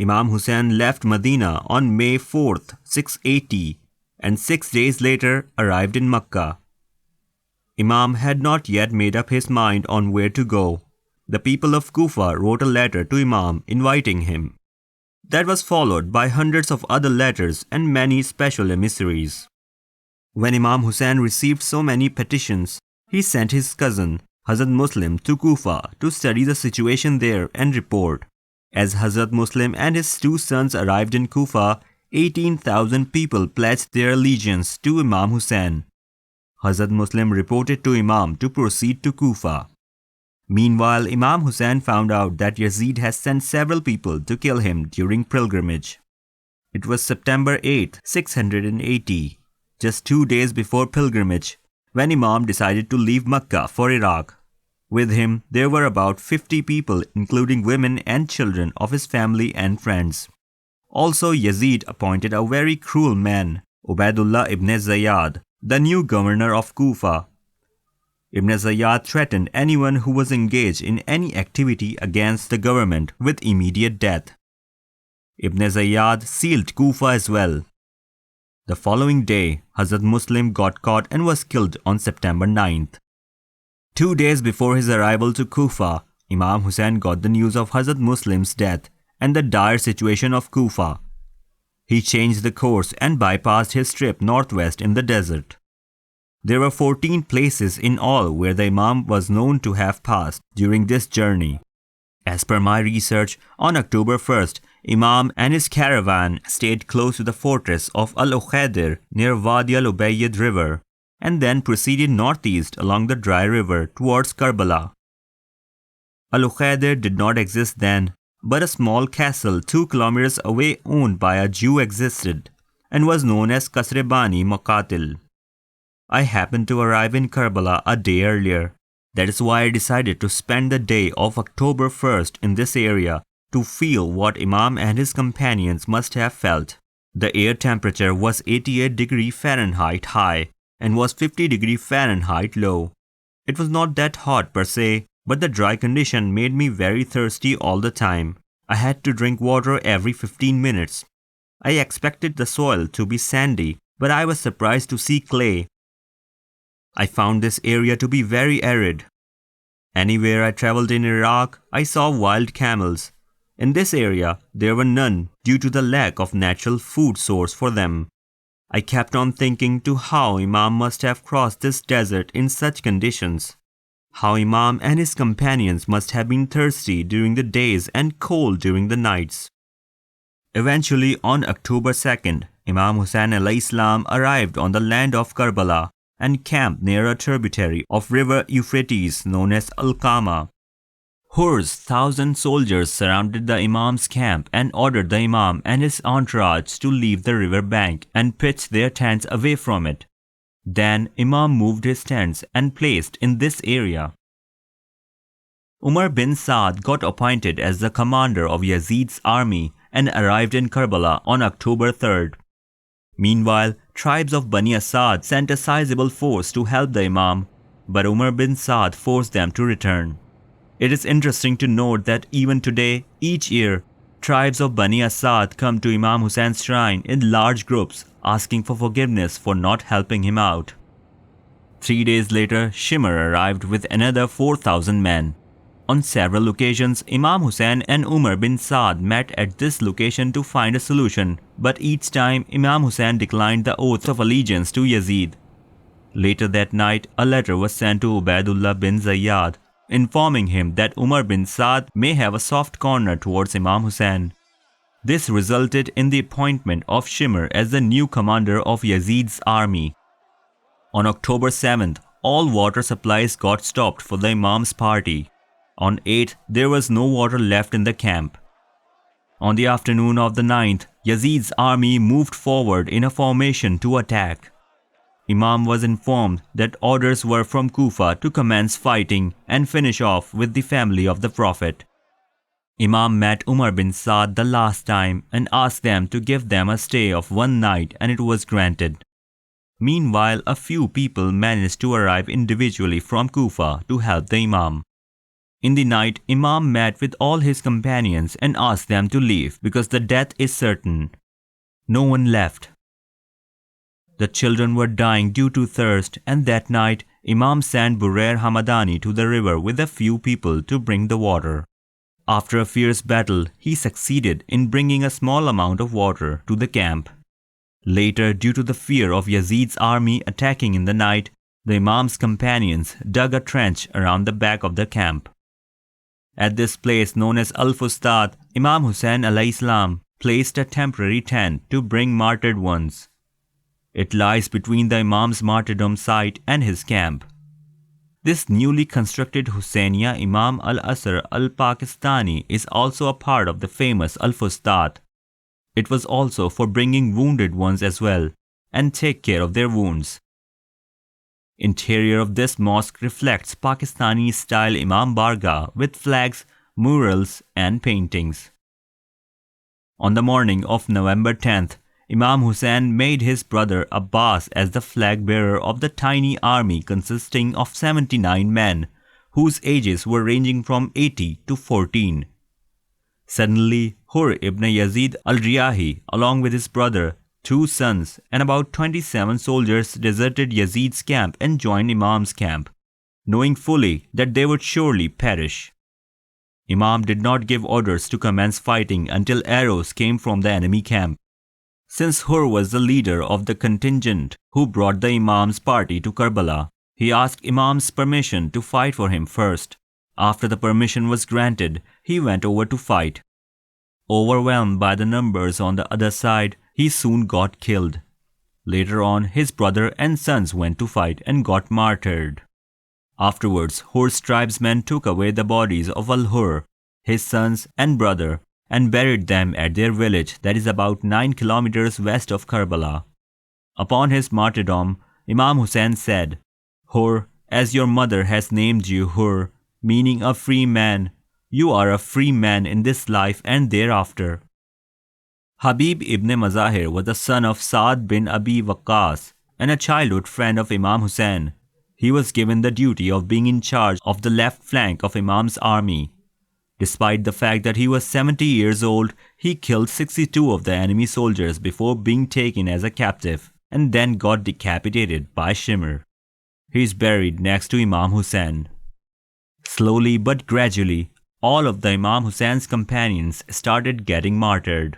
Imam Hussain left Medina on May 4th, 680, and 6 days later arrived in Makkah. Imam had not yet made up his mind on where to go. The people of Kufa wrote a letter to Imam inviting him. That was followed by hundreds of other letters and many special emissaries. When Imam Hussain received so many petitions, he sent his cousin, Hazrat Muslim, to Kufa to study the situation there and report. As Hazrat Muslim and his two sons arrived in Kufa, 18,000 people pledged their allegiance to Imam Hussain. Hazrat Muslim reported to Imam to proceed to Kufa. Meanwhile, Imam Hussain found out that Yazid has sent several people to kill him during pilgrimage. It was September 8, 680, just 2 days before pilgrimage, when Imam decided to leave Makkah for Iraq. With him, there were about 50 people, including women and children of his family and friends. Also, Yazid appointed a very cruel man, Ubaidullah ibn Ziyad, the new governor of Kufa. Ibn Ziyad threatened anyone who was engaged in any activity against the government with immediate death. Ibn Ziyad sealed Kufa as well. The following day, Hazrat Muslim got caught and was killed on September 9th. 2 days before his arrival to Kufa, Imam Hussain got the news of Hazrat Muslim's death and the dire situation of Kufa. He changed the course and bypassed his trip northwest in the desert. There were 14 places in all where the Imam was known to have passed during this journey. As per my research, on October 1st, Imam and his caravan stayed close to the fortress of Al-Ukhaidir near Wadi Al'Salam river, and then proceeded northeast along the dry river towards Karbala. Al-Ukhaidir did not exist then, but a small castle 2 kilometers away owned by a Jew existed, and was known as Kasrebani Muqatil. I happened to arrive in Karbala a day earlier. That is why I decided to spend the day of October 1st in this area to feel what Imam and his companions must have felt. The air temperature was 88 degrees Fahrenheit high and was 50 degrees Fahrenheit low. It was not that hot per se, but the dry condition made me very thirsty all the time. I had to drink water every 15 minutes. I expected the soil to be sandy, but I was surprised to see clay. I found this area to be very arid. Anywhere I traveled in Iraq, I saw wild camels. In this area, there were none due to the lack of natural food source for them. I kept on thinking to how Imam must have crossed this desert in such conditions. How Imam and his companions must have been thirsty during the days and cold during the nights. Eventually, on October 2nd, Imam Hussain alaihis arrived on the land of Karbala and camped near a tributary of river Euphrates known as Al-Qama. Hordes, 1,000 soldiers surrounded the Imam's camp and ordered the Imam and his entourage to leave the river bank and pitch their tents away from it. Then Imam moved his tents and placed in this area. Umar bin Saad got appointed as the commander of Yazid's army and arrived in Karbala on October 3rd. Meanwhile, tribes of Bani Asad sent a sizable force to help the Imam, but Umar bin Saad forced them to return. It is interesting to note that even today, each year, tribes of Bani Asad come to Imam Hussein's shrine in large groups, asking for forgiveness for not helping him out. 3 days later, Shimr arrived with another 4,000 men. On several occasions, Imam Hussain and Umar bin Saad met at this location to find a solution, but each time Imam Hussain declined the oath of allegiance to Yazid. Later that night, a letter was sent to Ubaidullah bin Zayyad, informing him that Umar bin Saad may have a soft corner towards Imam Hussain. This resulted in the appointment of Shimr as the new commander of Yazid's army. On October 7th, all water supplies got stopped for the Imam's party. On 8th, there was no water left in the camp. On the afternoon of the 9th, Yazid's army moved forward in a formation to attack. Imam was informed that orders were from Kufa to commence fighting and finish off with the family of the Prophet. Imam met Umar bin Saad the last time and asked them to give them a stay of 1 night, and it was granted. Meanwhile, a few people managed to arrive individually from Kufa to help the Imam. In the night, Imam met with all his companions and asked them to leave because the death is certain. No one left. The children were dying due to thirst, and that night, Imam sent Burair Hamadani to the river with a few people to bring the water. After a fierce battle, he succeeded in bringing a small amount of water to the camp. Later, due to the fear of Yazid's army attacking in the night, the Imam's companions dug a trench around the back of the camp. At this place known as Al-Fustat, Imam Hussain alaihis placed a temporary tent to bring martyred ones. It lies between the Imam's martyrdom site and his camp. This newly constructed Husainiya Imam al-Asr al-Pakistani is also a part of the famous Al-Fustat. It was also for bringing wounded ones as well and take care of their wounds. Interior of this mosque reflects Pakistani-style Imam Bargah with flags, murals and paintings. On the morning of November 10th, Imam Hussain made his brother Abbas as the flag bearer of the tiny army consisting of 79 men, whose ages were ranging from 80 to 14. Suddenly, Hur ibn Yazid al-Riyahi, along with his brother, 2 sons, and about 27 soldiers deserted Yazid's camp and joined Imam's camp, knowing fully that they would surely perish. Imam did not give orders to commence fighting until arrows came from the enemy camp. Since Hur was the leader of the contingent who brought the Imam's party to Karbala, he asked Imam's permission to fight for him first. After the permission was granted, he went over to fight. Overwhelmed by the numbers on the other side, he soon got killed. Later on, his brother and sons went to fight and got martyred. Afterwards, Hur's tribesmen took away the bodies of Al-Hur, his sons and brother, and buried them at their village that is about 9 kilometers west of Karbala. Upon his martyrdom, Imam Hussain said, "Hur, as your mother has named you Hur, meaning a free man, you are a free man in this life and thereafter." Habib ibn Mazahir was the son of Saad bin Abi Waqqas and a childhood friend of Imam Hussain. He was given the duty of being in charge of the left flank of Imam's army. Despite the fact that he was 70 years old, he killed 62 of the enemy soldiers before being taken as a captive and then got decapitated by Shimr. He is buried next to Imam Hussain. Slowly but gradually, all of the Imam Hussein's companions started getting martyred.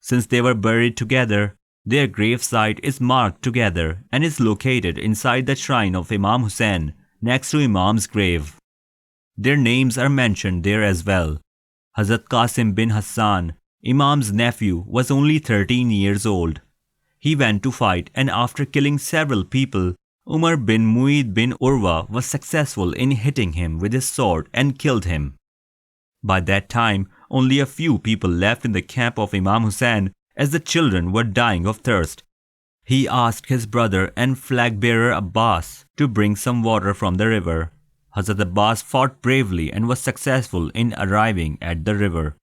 Since they were buried together, their gravesite is marked together and is located inside the shrine of Imam Hussain, next to Imam's grave. Their names are mentioned there as well. Hazrat Qasim bin Hassan, Imam's nephew, was only 13 years old. He went to fight, and after killing several people, Umar bin Mu'id bin Urwa was successful in hitting him with his sword and killed him. By that time, only a few people left in the camp of Imam Hussain as the children were dying of thirst. He asked his brother and flag-bearer Abbas to bring some water from the river. Hazrat Abbas fought bravely and was successful in arriving at the river.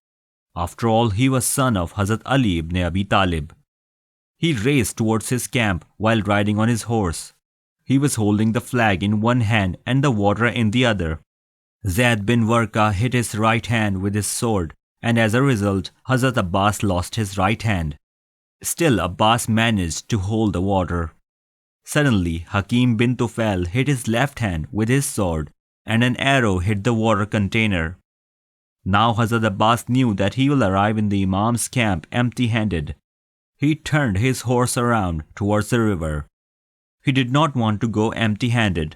After all, he was son of Hazrat Ali ibn Abi Talib. He raced towards his camp while riding on his horse. He was holding the flag in one hand and the water in the other. Zayd bin Warqa hit his right hand with his sword, and as a result, Hazrat Abbas lost his right hand. Still, Abbas managed to hold the water. Suddenly, Hakim bin Tufail hit his left hand with his sword, and an arrow hit the water container. Now Hazrat Abbas knew that he will arrive in the Imam's camp empty-handed. He turned his horse around towards the river. He did not want to go empty-handed.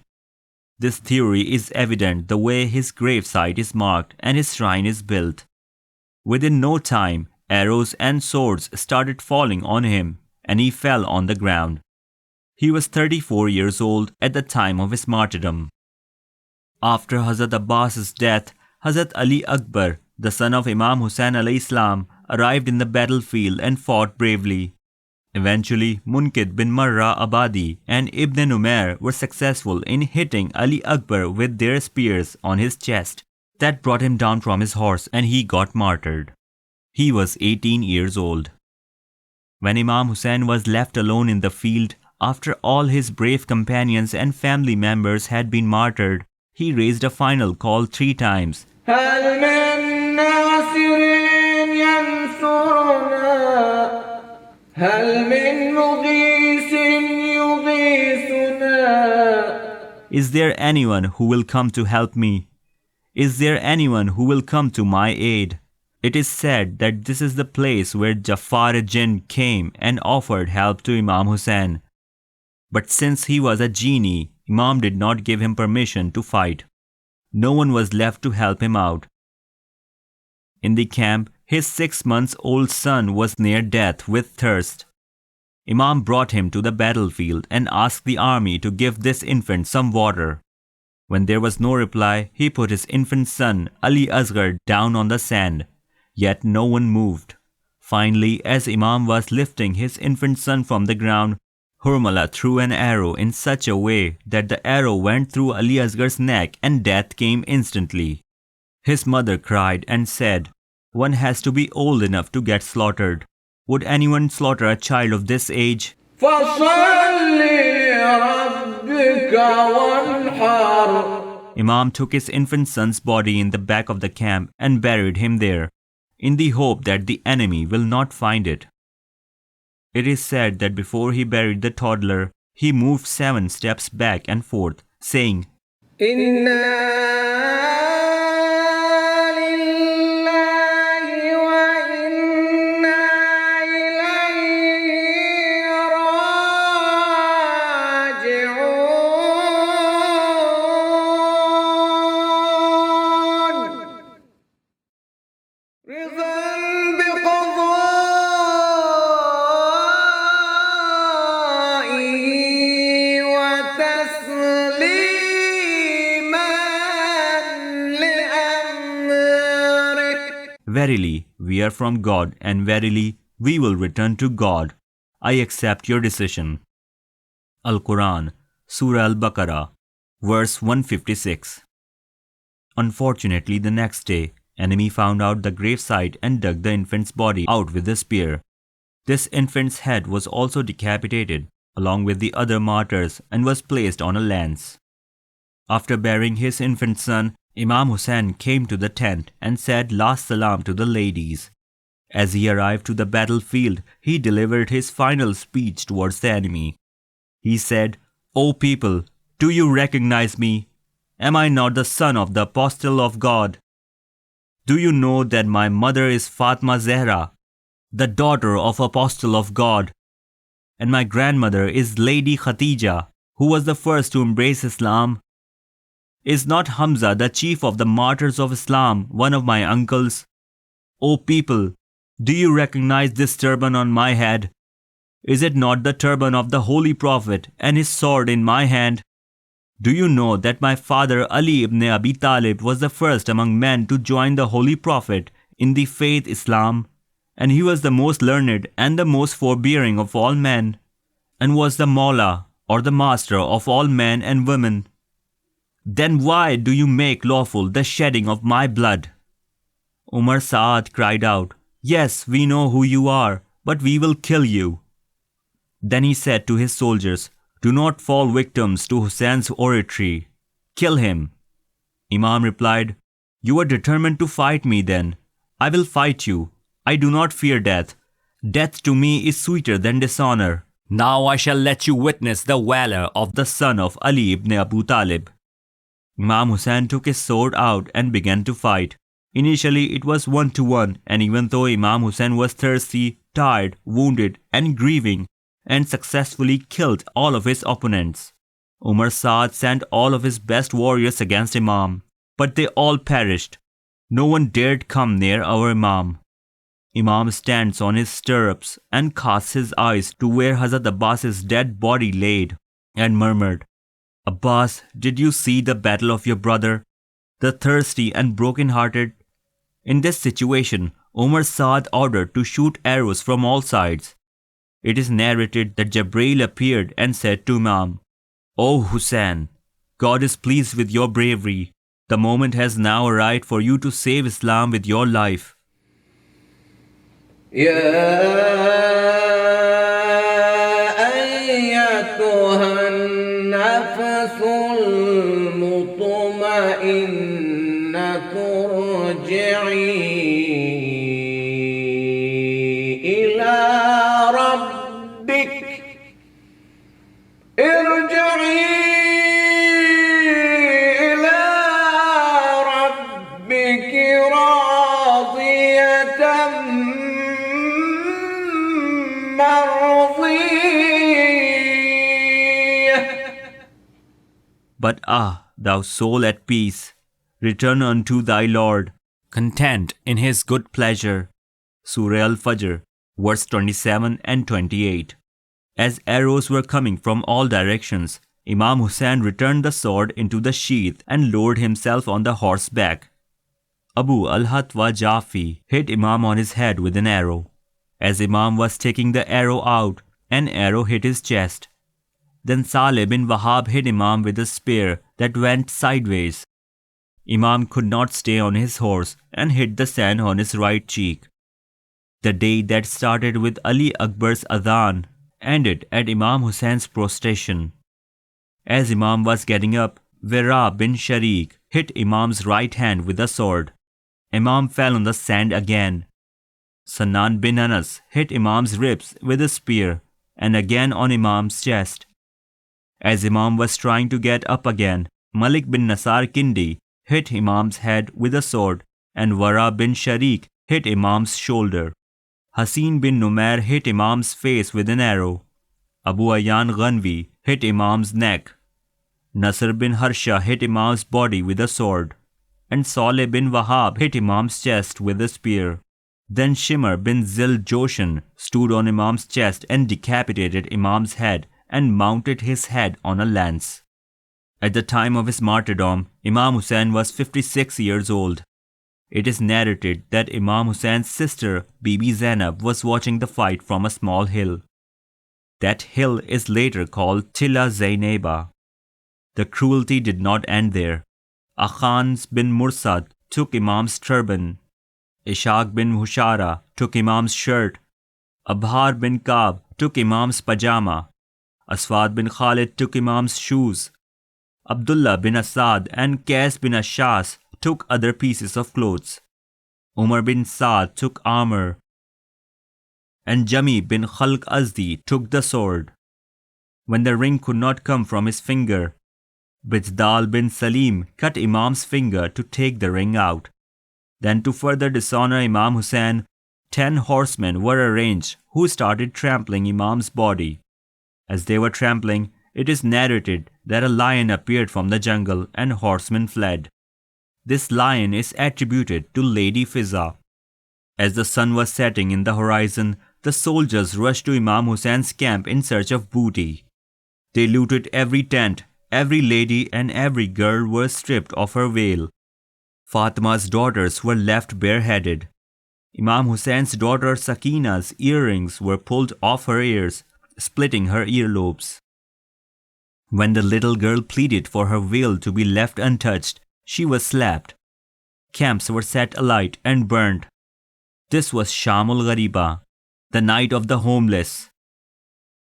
This theory is evident the way his gravesite is marked and his shrine is built. Within no time, arrows and swords started falling on him, and he fell on the ground. He was 34 years old at the time of his martyrdom. After Hazrat Abbas's death, Hazrat Ali Akbar, the son of Imam Hussain alaihis, arrived in the battlefield and fought bravely. Eventually, Munkid bin Marra Abadi and Ibn Umair were successful in hitting Ali Akbar with their spears on his chest. That brought him down from his horse and he got martyred. He was 18 years old. When Imam Hussain was left alone in the field, after all his brave companions and family members had been martyred, he raised a final call 3 times. هل من ناصر ينصرنا هل من مغيث يغيثنا. Is there anyone who will come to help me? Is there anyone who will come to my aid? It is said that this is the place where Jafar-e-Jinn came and offered help to Imam Hussain. But since he was a genie, Imam did not give him permission to fight. No one was left to help him out. In the camp, his 6-month-old son was near death with thirst. Imam brought him to the battlefield and asked the army to give this infant some water. When there was no reply, he put his infant son, Ali Asghar, down on the sand. Yet no one moved. Finally, as Imam was lifting his infant son from the ground, Hurmala threw an arrow in such a way that the arrow went through Ali Asghar's neck and death came instantly. His mother cried and said, "One has to be old enough to get slaughtered. Would anyone slaughter a child of this age?" فصل لربك وانحر. Imam took his infant son's body in the back of the camp and buried him there, in the hope that the enemy will not find it. It is said that before he buried the toddler, he moved 7 steps back and forth, saying, "Verily, we are from God, and verily, we will return to God. I accept your decision." Al-Quran, Surah Al-Baqarah, verse 156. Unfortunately, the next day, enemy found out the gravesite and dug the infant's body out with a spear. This infant's head was also decapitated, along with the other martyrs, and was placed on a lance. After burying his infant son, Imam Hussain came to the tent and said last salam to the ladies. As he arrived to the battlefield, he delivered his final speech towards the enemy. He said, "O people, do you recognize me? Am I not the son of the Apostle of God? Do you know that my mother is Fatma Zahra, the daughter of Apostle of God? And my grandmother is Lady Khatija, who was the first to embrace Islam? Is not Hamza, the chief of the martyrs of Islam, one of my uncles? O people, do you recognize this turban on my head? Is it not the turban of the Holy Prophet and his sword in my hand? Do you know that my father Ali ibn Abi Talib was the first among men to join the Holy Prophet in the faith Islam, and he was the most learned and the most forbearing of all men, and was the Mawla, or the master of all men and women? Then why do you make lawful the shedding of my blood?" Umar Saad cried out, "Yes, we know who you are, but we will kill you." Then he said to his soldiers, "Do not fall victims to Hussein's oratory. Kill him." Imam replied, "You are determined to fight me then. I will fight you. I do not fear death. Death to me is sweeter than dishonor. Now I shall let you witness the valor of the son of Ali ibn Abu Talib." Imam Hussain took his sword out and began to fight. Initially it was 1-1, and even though Imam Hussain was thirsty, tired, wounded and grieving, and successfully killed all of his opponents, Umar Saad sent all of his best warriors against Imam, but they all perished. No one dared come near our Imam. Imam stands on his stirrups and casts his eyes to where Hazrat Abbas's dead body laid, and murmured, "Abbas, did you see the battle of your brother, the thirsty and broken-hearted?" In this situation, Umar Saad ordered to shoot arrows from all sides. It is narrated that Jibreel appeared and said to Imam, "O Hussain, God is pleased with your bravery. The moment has now arrived for you to save Islam with your life." أيتها النفس المطمئنة ارجعي إلى ربك راضية مرضية. But thou soul at peace, return unto thy Lord, content in his good pleasure. Surah Al-Fajr, verse 27 and 28. As arrows were coming from all directions, Imam Hussain returned the sword into the sheath and lowered himself on the horseback. Abu al-Hatwa Jafi hit Imam on his head with an arrow. As Imam was taking the arrow out, an arrow hit his chest. Then Saleh bin Wahab hit Imam with a spear that went sideways. Imam could not stay on his horse and hit the sand on his right cheek. The day that started with Ali Akbar's adhan ended at Imam Hussein's prostration. As Imam was getting up, Vera bin Sharik hit Imam's right hand with a sword. Imam fell on the sand again. Sanan bin Anas hit Imam's ribs with a spear and again on Imam's chest. As Imam was trying to get up again, Malik bin Nasar Kindi hit Imam's head with a sword and Wara bin Sharik hit Imam's shoulder. Hasin bin Numair hit Imam's face with an arrow. Abu Ayyan Ghanvi hit Imam's neck. Nasr bin Harsha hit Imam's body with a sword. And Saleh bin Wahab hit Imam's chest with a spear. Then Shimr bin Zil Joshan stood on Imam's chest and decapitated Imam's head and mounted his head on a lance. At the time of his martyrdom, Imam Hussain was 56 years old. It is narrated that Imam Hussein's sister Bibi Zainab was watching the fight from a small hill. That hill is later called Tilla Zainaba. The cruelty did not end there. Akhans bin Mursad took Imam's turban. Ishaq bin Hushara took Imam's shirt. Abhar bin Kab took Imam's pajama. Aswad bin Khalid took Imam's shoes. Abdullah bin Asad and Qais bin Ashas took other pieces of clothes. Umar bin Saad took armor. And Jami bin Khalq Azdi took the sword. When the ring could not come from his finger, Bijdal bin Salim cut Imam's finger to take the ring out. Then to further dishonor Imam Hussain, 10 horsemen were arranged who started trampling Imam's body. As they were trampling, it is narrated that a lion appeared from the jungle and horsemen fled. This lion is attributed to Lady Fiza. As the sun was setting in the horizon, the soldiers rushed to Imam Hussein's camp in search of booty. They looted every tent. Every lady and every girl was stripped of her veil. Fatima's daughters were left bareheaded. Imam Hussein's daughter Sakina's earrings were pulled off her ears, splitting her earlobes. When the little girl pleaded for her veil to be left untouched, she was slapped. Camps were set alight and burned. This was Shamul Ghariba, the night of the homeless.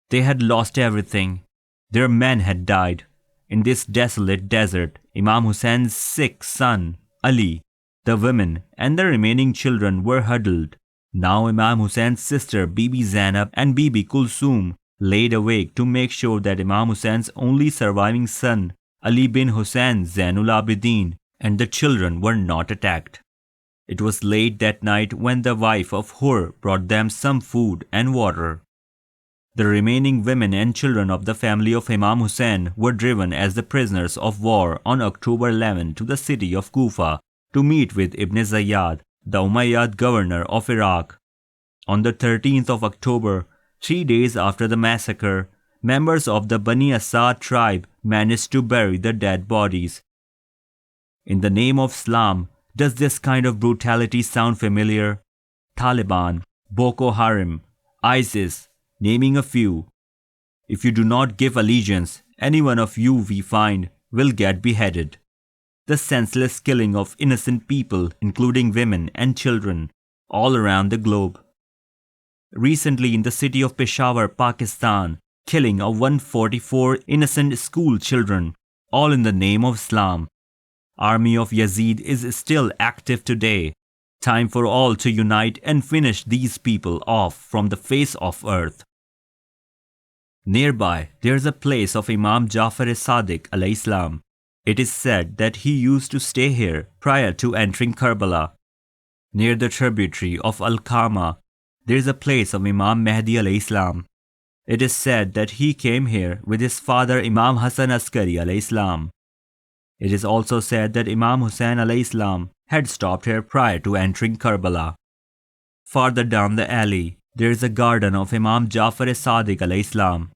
They had lost everything. Their men had died. In this desolate desert, Imam Hussein's sick son, Ali, the women, and the remaining children were huddled. Now Imam Hussein's sister Bibi Zainab and Bibi Kulsum laid awake to make sure that Imam Hussein's only surviving son, Ali bin Hussein Zainul Abidin, and the children were not attacked. It was late that night when the wife of Hur brought them some food and water. The remaining women and children of the family of Imam Hussein were driven as the prisoners of war on October 11 to the city of Kufa to meet with Ibn Zayyad, the Umayyad governor of Iraq. On the 13th of October, 3 days after the massacre, members of the Bani Asad tribe managed to bury the dead bodies. In the name of Islam, does this kind of brutality sound familiar? Taliban, Boko Haram, ISIS, naming a few. If you do not give allegiance, any one of you we find will get beheaded. The senseless killing of innocent people, including women and children, all around the globe. Recently in the city of Peshawar, Pakistan, killing of 144 innocent school children, all in the name of Islam. Army of Yazid is still active today. Time for all to unite and finish these people off from the face of earth. Nearby, there is a place of Imam Jafar-e-Sadiq alaihis. It is said that he used to stay here prior to entering Karbala. Near the tributary of Al-Khama, there is a place of Imam Mehdi alaihis. It is said that he came here with his father Imam Hassan Askari alaihis. It is also said that Imam Hussain alaihis had stopped here prior to entering Karbala. Farther down the alley, there is a garden of Imam Jafar-e-Sadiq alaihis.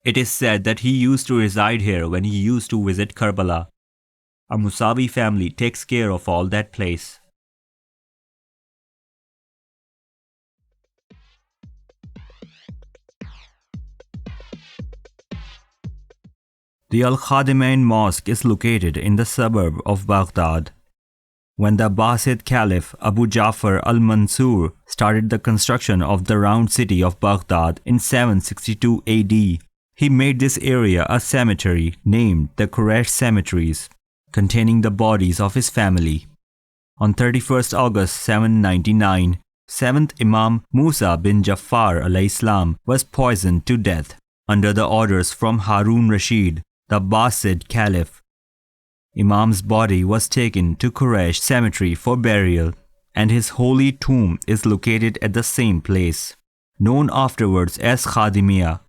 It is said that he used to reside here when he used to visit Karbala. A Musawi family takes care of all that place. The Al-Kadhimayn Mosque is located in the suburb of Baghdad. When the Abbasid Caliph Abu Ja'far al-Mansur started the construction of the round city of Baghdad in 762 AD, he made this area a cemetery named the Quraysh Cemeteries, containing the bodies of his family. On 31st August 799, 7th Imam Musa bin Jafar alaihis was poisoned to death under the orders from Harun Rashid, the Abbasid Caliph. Imam's body was taken to Quraysh Cemetery for burial, and his holy tomb is located at the same place, known afterwards as Khadimiyya.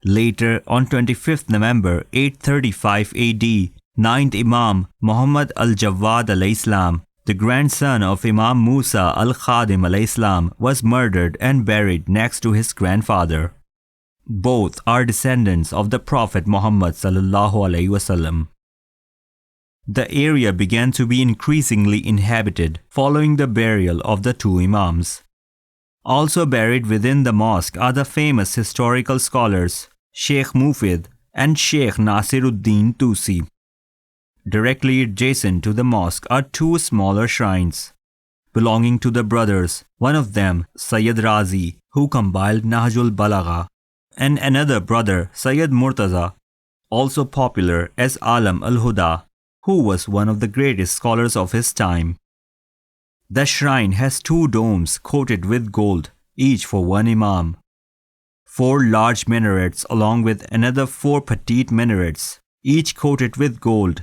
Later, on 25th November 835 AD, 9th Imam Muhammad al-Jawad alaihis, the grandson of Imam Musa al-Khadim alaihis, was murdered and buried next to his grandfather. Both are descendants of the Prophet Muhammad sallallahu alaihi wasallam. The area began to be increasingly inhabited following the burial of the two Imams. Also buried within the mosque are the famous historical scholars Sheikh Mufid and Sheikh Nasiruddin Tusi. Directly adjacent to the mosque are two smaller shrines belonging to the brothers, one of them Syed Razi, who compiled Nahjul Balagha, and another brother Syed Murtaza, also popular as Alam al-Huda, who was one of the greatest scholars of his time. The shrine has two domes coated with gold, each for one Imam. 4 large minarets along with another 4 petite minarets, each coated with gold,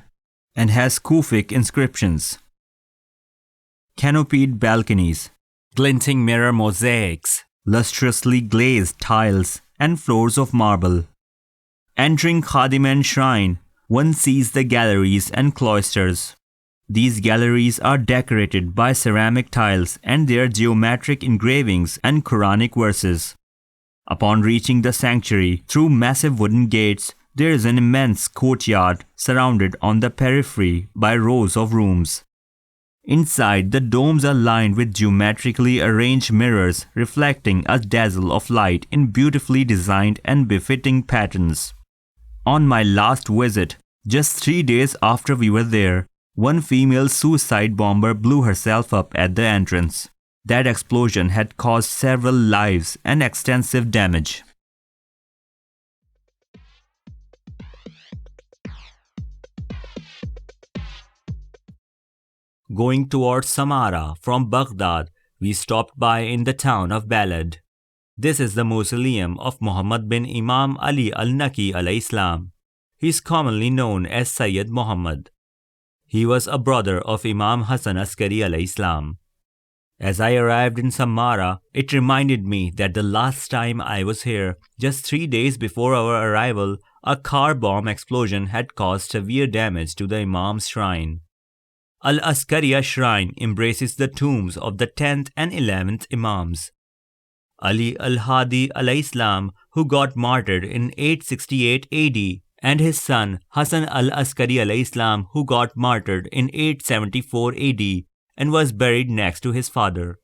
and has Kufic inscriptions. Canopied balconies, glinting mirror mosaics, lustrously glazed tiles, and floors of marble. Entering Kadhimayn shrine, one sees the galleries and cloisters. These galleries are decorated by ceramic tiles and their geometric engravings and Quranic verses. Upon reaching the sanctuary through massive wooden gates, there is an immense courtyard surrounded on the periphery by rows of rooms. Inside, the domes are lined with geometrically arranged mirrors reflecting a dazzle of light in beautifully designed and befitting patterns. On my last visit, just 3 days after we were there, one female suicide bomber blew herself up at the entrance. That explosion had caused several lives and extensive damage. Going towards Samara from Baghdad, we stopped by in the town of Balad. This is the mausoleum of Muhammad bin Imam Ali al-Naqi alayhi. He is commonly known as Syed Muhammad. He was a brother of Imam Hassan Askari alayhi. As I arrived in Samara, it reminded me that the last time I was here, just 3 days before our arrival, a car bomb explosion had caused severe damage to the Imam's shrine. Al-Askariya shrine embraces the tombs of the 10th and 11th Imams. Ali al-Hadi alayhi, who got martyred in 868 AD, and his son Hassan al-Askari alayhi, who got martyred in 874 AD and was buried next to his father.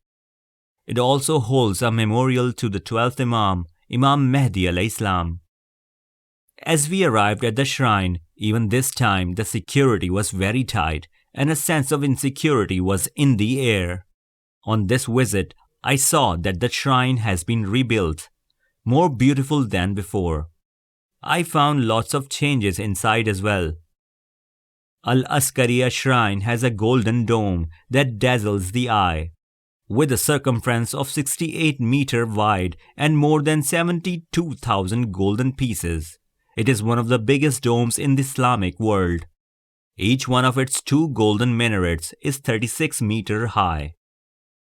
It also holds a memorial to the 12th Imam, Imam Mehdi alayhi. As we arrived at the shrine, even this time the security was very tight and a sense of insecurity was in the air. On this visit, I saw that the shrine has been rebuilt, more beautiful than before. I found lots of changes inside as well. Al-Askariya shrine has a golden dome that dazzles the eye. With a circumference of 68 meters wide and more than 72,000 golden pieces, it is one of the biggest domes in the Islamic world. Each one of its 2 golden minarets is 36 meters high.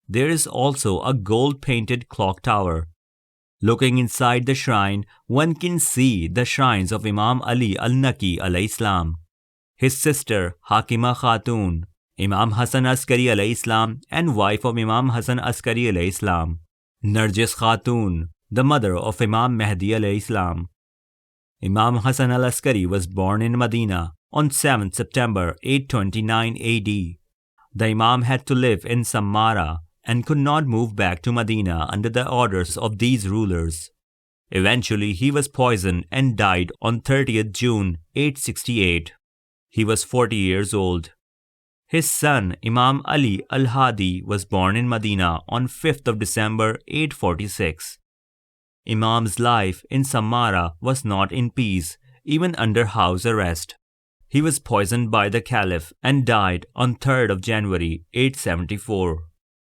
There is also a gold-painted clock tower. Looking inside the shrine, one can see the shrines of Imam Ali al-Naqi alayhi, his sister Hakima Khatun, Imam Hassan Askari alayhi, and wife of Imam Hassan Askari alayhi, Narjis Khatun, the mother of Imam Mehdi alayhi. Imam Hassan al-Askari was born in Medina on 7 September 829 AD. The Imam had to live in Samara and could not move back to Medina under the orders of these rulers. Eventually, he was poisoned and died on 30th June 868. He was 40 years old. His son, Imam Ali al-Hadi, was born in Medina on 5th of December 846. Imam's life in Samara was not in peace, even under house arrest. He was poisoned by the Caliph and died on 3rd of January 874.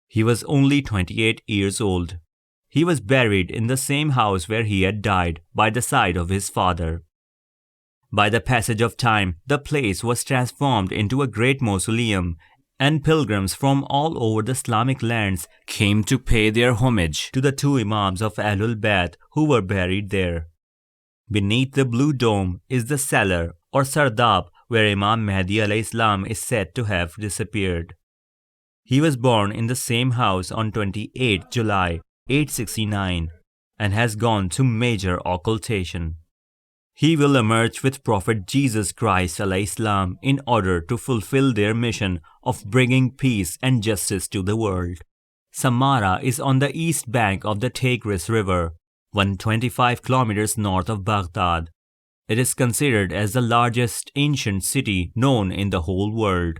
He was only 28 years old. He was buried in the same house where he had died, by the side of his father. By the passage of time, the place was transformed into a great mausoleum, and pilgrims from all over the Islamic lands came to pay their homage to the 2 Imams of Ahlul Bayt who were buried there. Beneath the blue dome is the cellar or sardab where Imam Mehdi alayhi is said to have disappeared. He was born in the same house on 28 July 869 and has gone through major occultation. He will emerge with Prophet Jesus Christ alayhi in order to fulfill their mission of bringing peace and justice to the world. Samara is on the east bank of the Tigris River, 125 kilometers north of Baghdad. It is considered as the largest ancient city known in the whole world.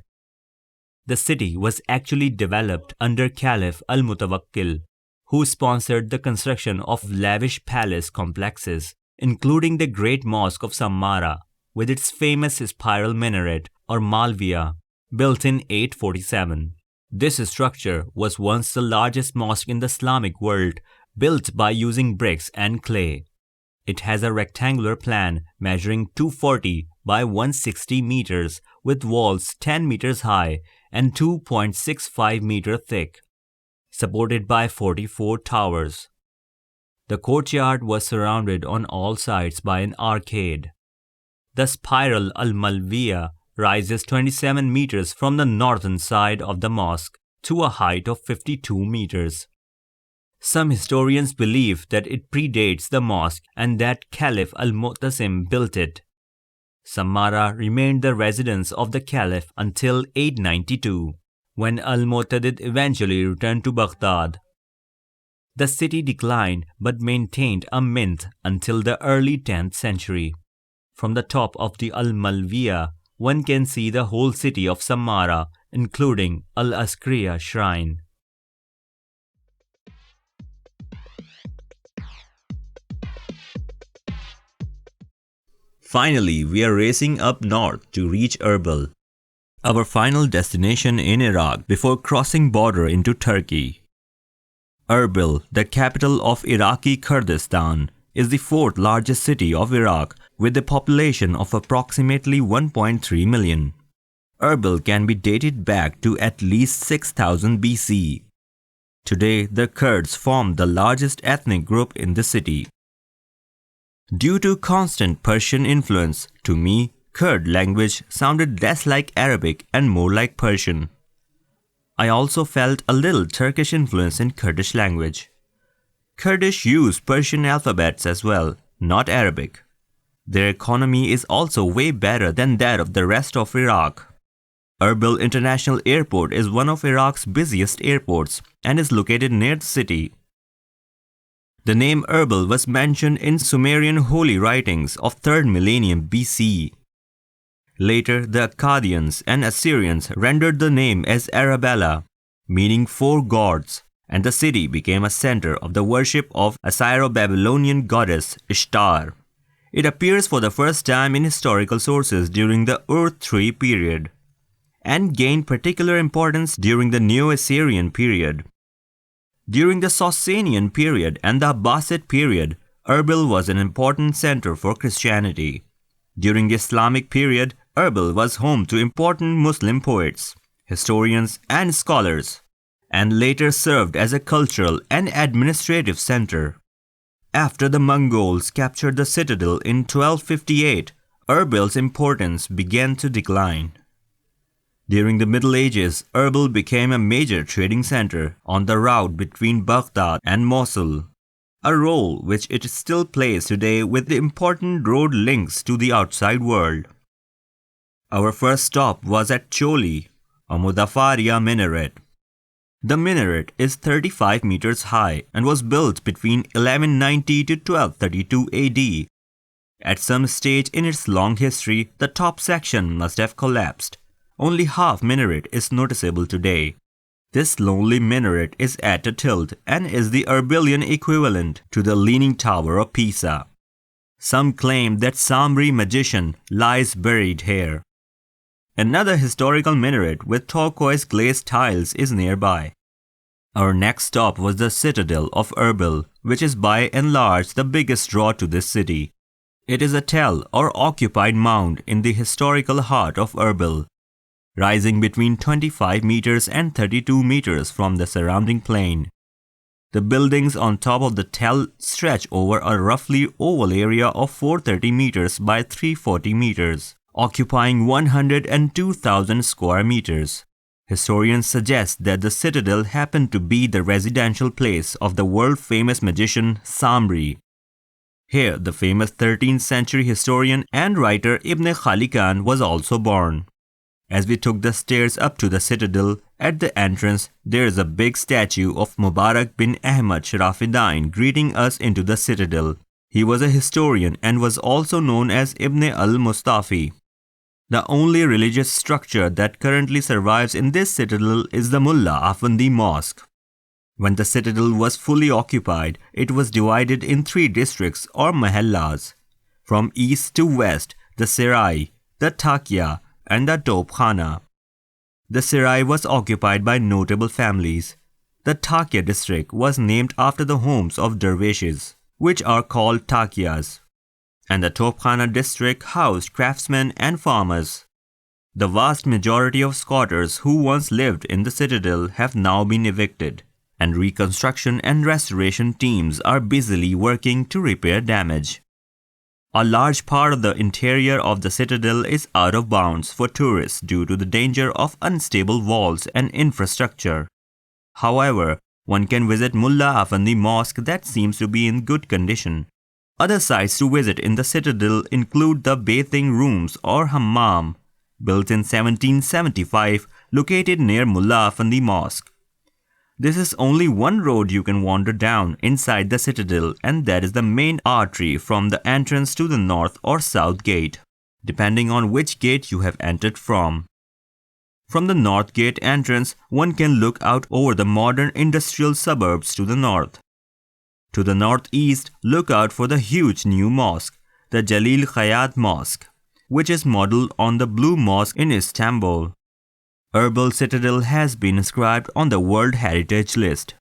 The city was actually developed under Caliph al-Mutawakkil, who sponsored the construction of lavish palace complexes, including the great mosque of Samara, with its famous spiral minaret or malvia, built in 847. This structure was once the largest mosque in the Islamic world, built by using bricks and clay. It has a rectangular plan measuring 240 by 160 meters with walls 10 meters high and 2.65 meters thick, supported by 44 towers. The courtyard was surrounded on all sides by an arcade. The spiral al-Malviya rises 27 meters from the northern side of the mosque to a height of 52 meters. Some historians believe that it predates the mosque and that Caliph al-Mu'tasim built it. Samara remained the residence of the Caliph until 892, when al-Mu'tadid eventually returned to Baghdad. The city declined but maintained a mint until the early 10th century. From the top of the al-Malviya, one can see the whole city of Samara, including Al-Askariya shrine. Finally, we are racing up north to reach Erbil. Our final destination in Iraq before crossing border into Turkey. Erbil, the capital of Iraqi Kurdistan, is the fourth largest city of Iraq with a population of approximately 1.3 million. Erbil can be dated back to at least 6000 BC. Today, the Kurds form the largest ethnic group in the city. Due to constant Persian influence, to me, Kurd language sounded less like Arabic and more like Persian. I also felt a little Turkish influence in Kurdish language. Kurdish use Persian alphabets as well, not Arabic. Their economy is also way better than that of the rest of Iraq. Erbil International Airport is one of Iraq's busiest airports and is located near the city. The name Erbil was mentioned in Sumerian holy writings of 3rd millennium BC. Later, the Akkadians and Assyrians rendered the name as Arabella, meaning four gods, and the city became a center of the worship of Assyro-Babylonian goddess Ishtar. It appears for the first time in historical sources during the Ur III period, and gained particular importance during the Neo-Assyrian period. During the Sasanian period and the Abbasid period, Erbil was an important center for Christianity. During the Islamic period, Erbil was home to important Muslim poets, historians, and scholars, and later served as a cultural and administrative center. After the Mongols captured the citadel in 1258, Erbil's importance began to decline. During the Middle Ages, Erbil became a major trading center on the route between Baghdad and Mosul, a role which it still plays today with the important road links to the outside world. Our first stop was at Choli, a Mudaffariya minaret. The minaret is 35 meters high and was built between 1190 to 1232 AD. At some stage in its long history, the top section must have collapsed. Only half minaret is noticeable today. This lonely minaret is at a tilt and is the Erbilian equivalent to the Leaning Tower of Pisa. Some claim that Samri magician lies buried here. Another historical minaret with turquoise glazed tiles is nearby. Our next stop was the Citadel of Erbil, which is by and large the biggest draw to this city. It is a tell or occupied mound in the historical heart of Erbil, rising between 25 meters and 32 meters from the surrounding plain. The buildings on top of the tell stretch over a roughly oval area of 430 meters by 340 meters, occupying 102,000 square meters. Historians suggest that the citadel happened to be the residential place of the world-famous magician Samri. Here, the famous 13th century historian and writer Ibn Khalikan was also born. As we took the stairs up to the citadel, at the entrance there is a big statue of Mubarak bin Ahmad Sharafiddin greeting us into the citadel. He was a historian and was also known as Ibn al-Mustafi. The only religious structure that currently survives in this citadel is the Mullah Afandi Mosque. When the citadel was fully occupied, it was divided in 3 districts or mahallas. From east to west, the Serai, the Takia, and the Topkhana. The Serai was occupied by notable families. The Takia district was named after the homes of dervishes, which are called Takiyas, and the Topkhana district housed craftsmen and farmers. The vast majority of squatters who once lived in the citadel have now been evicted, and reconstruction and restoration teams are busily working to repair damage. A large part of the interior of the citadel is out of bounds for tourists due to the danger of unstable walls and infrastructure. However, one can visit Mullah Afandi Mosque that seems to be in good condition. Other sites to visit in the citadel include the bathing rooms or hammam, built in 1775, located near Mullah Afandi Mosque. This is only one road you can wander down inside the citadel, and that is the main artery from the entrance to the north or south gate, depending on which gate you have entered from. From the north gate entrance, one can look out over the modern industrial suburbs to the north. To the northeast, look out for the huge new mosque, the Jalil Khayat Mosque, which is modeled on the Blue Mosque in Istanbul. Erbil Citadel has been inscribed on the World Heritage List.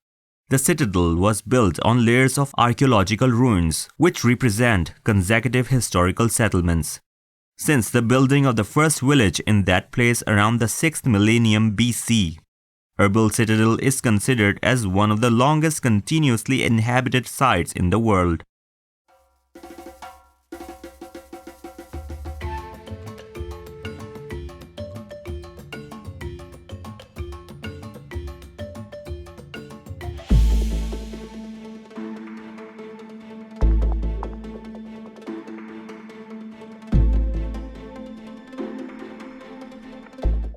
The citadel was built on layers of archaeological ruins, which represent consecutive historical settlements. Since the building of the first village in that place around the 6th millennium BC, Erbil Citadel is considered as one of the longest continuously inhabited sites in the world.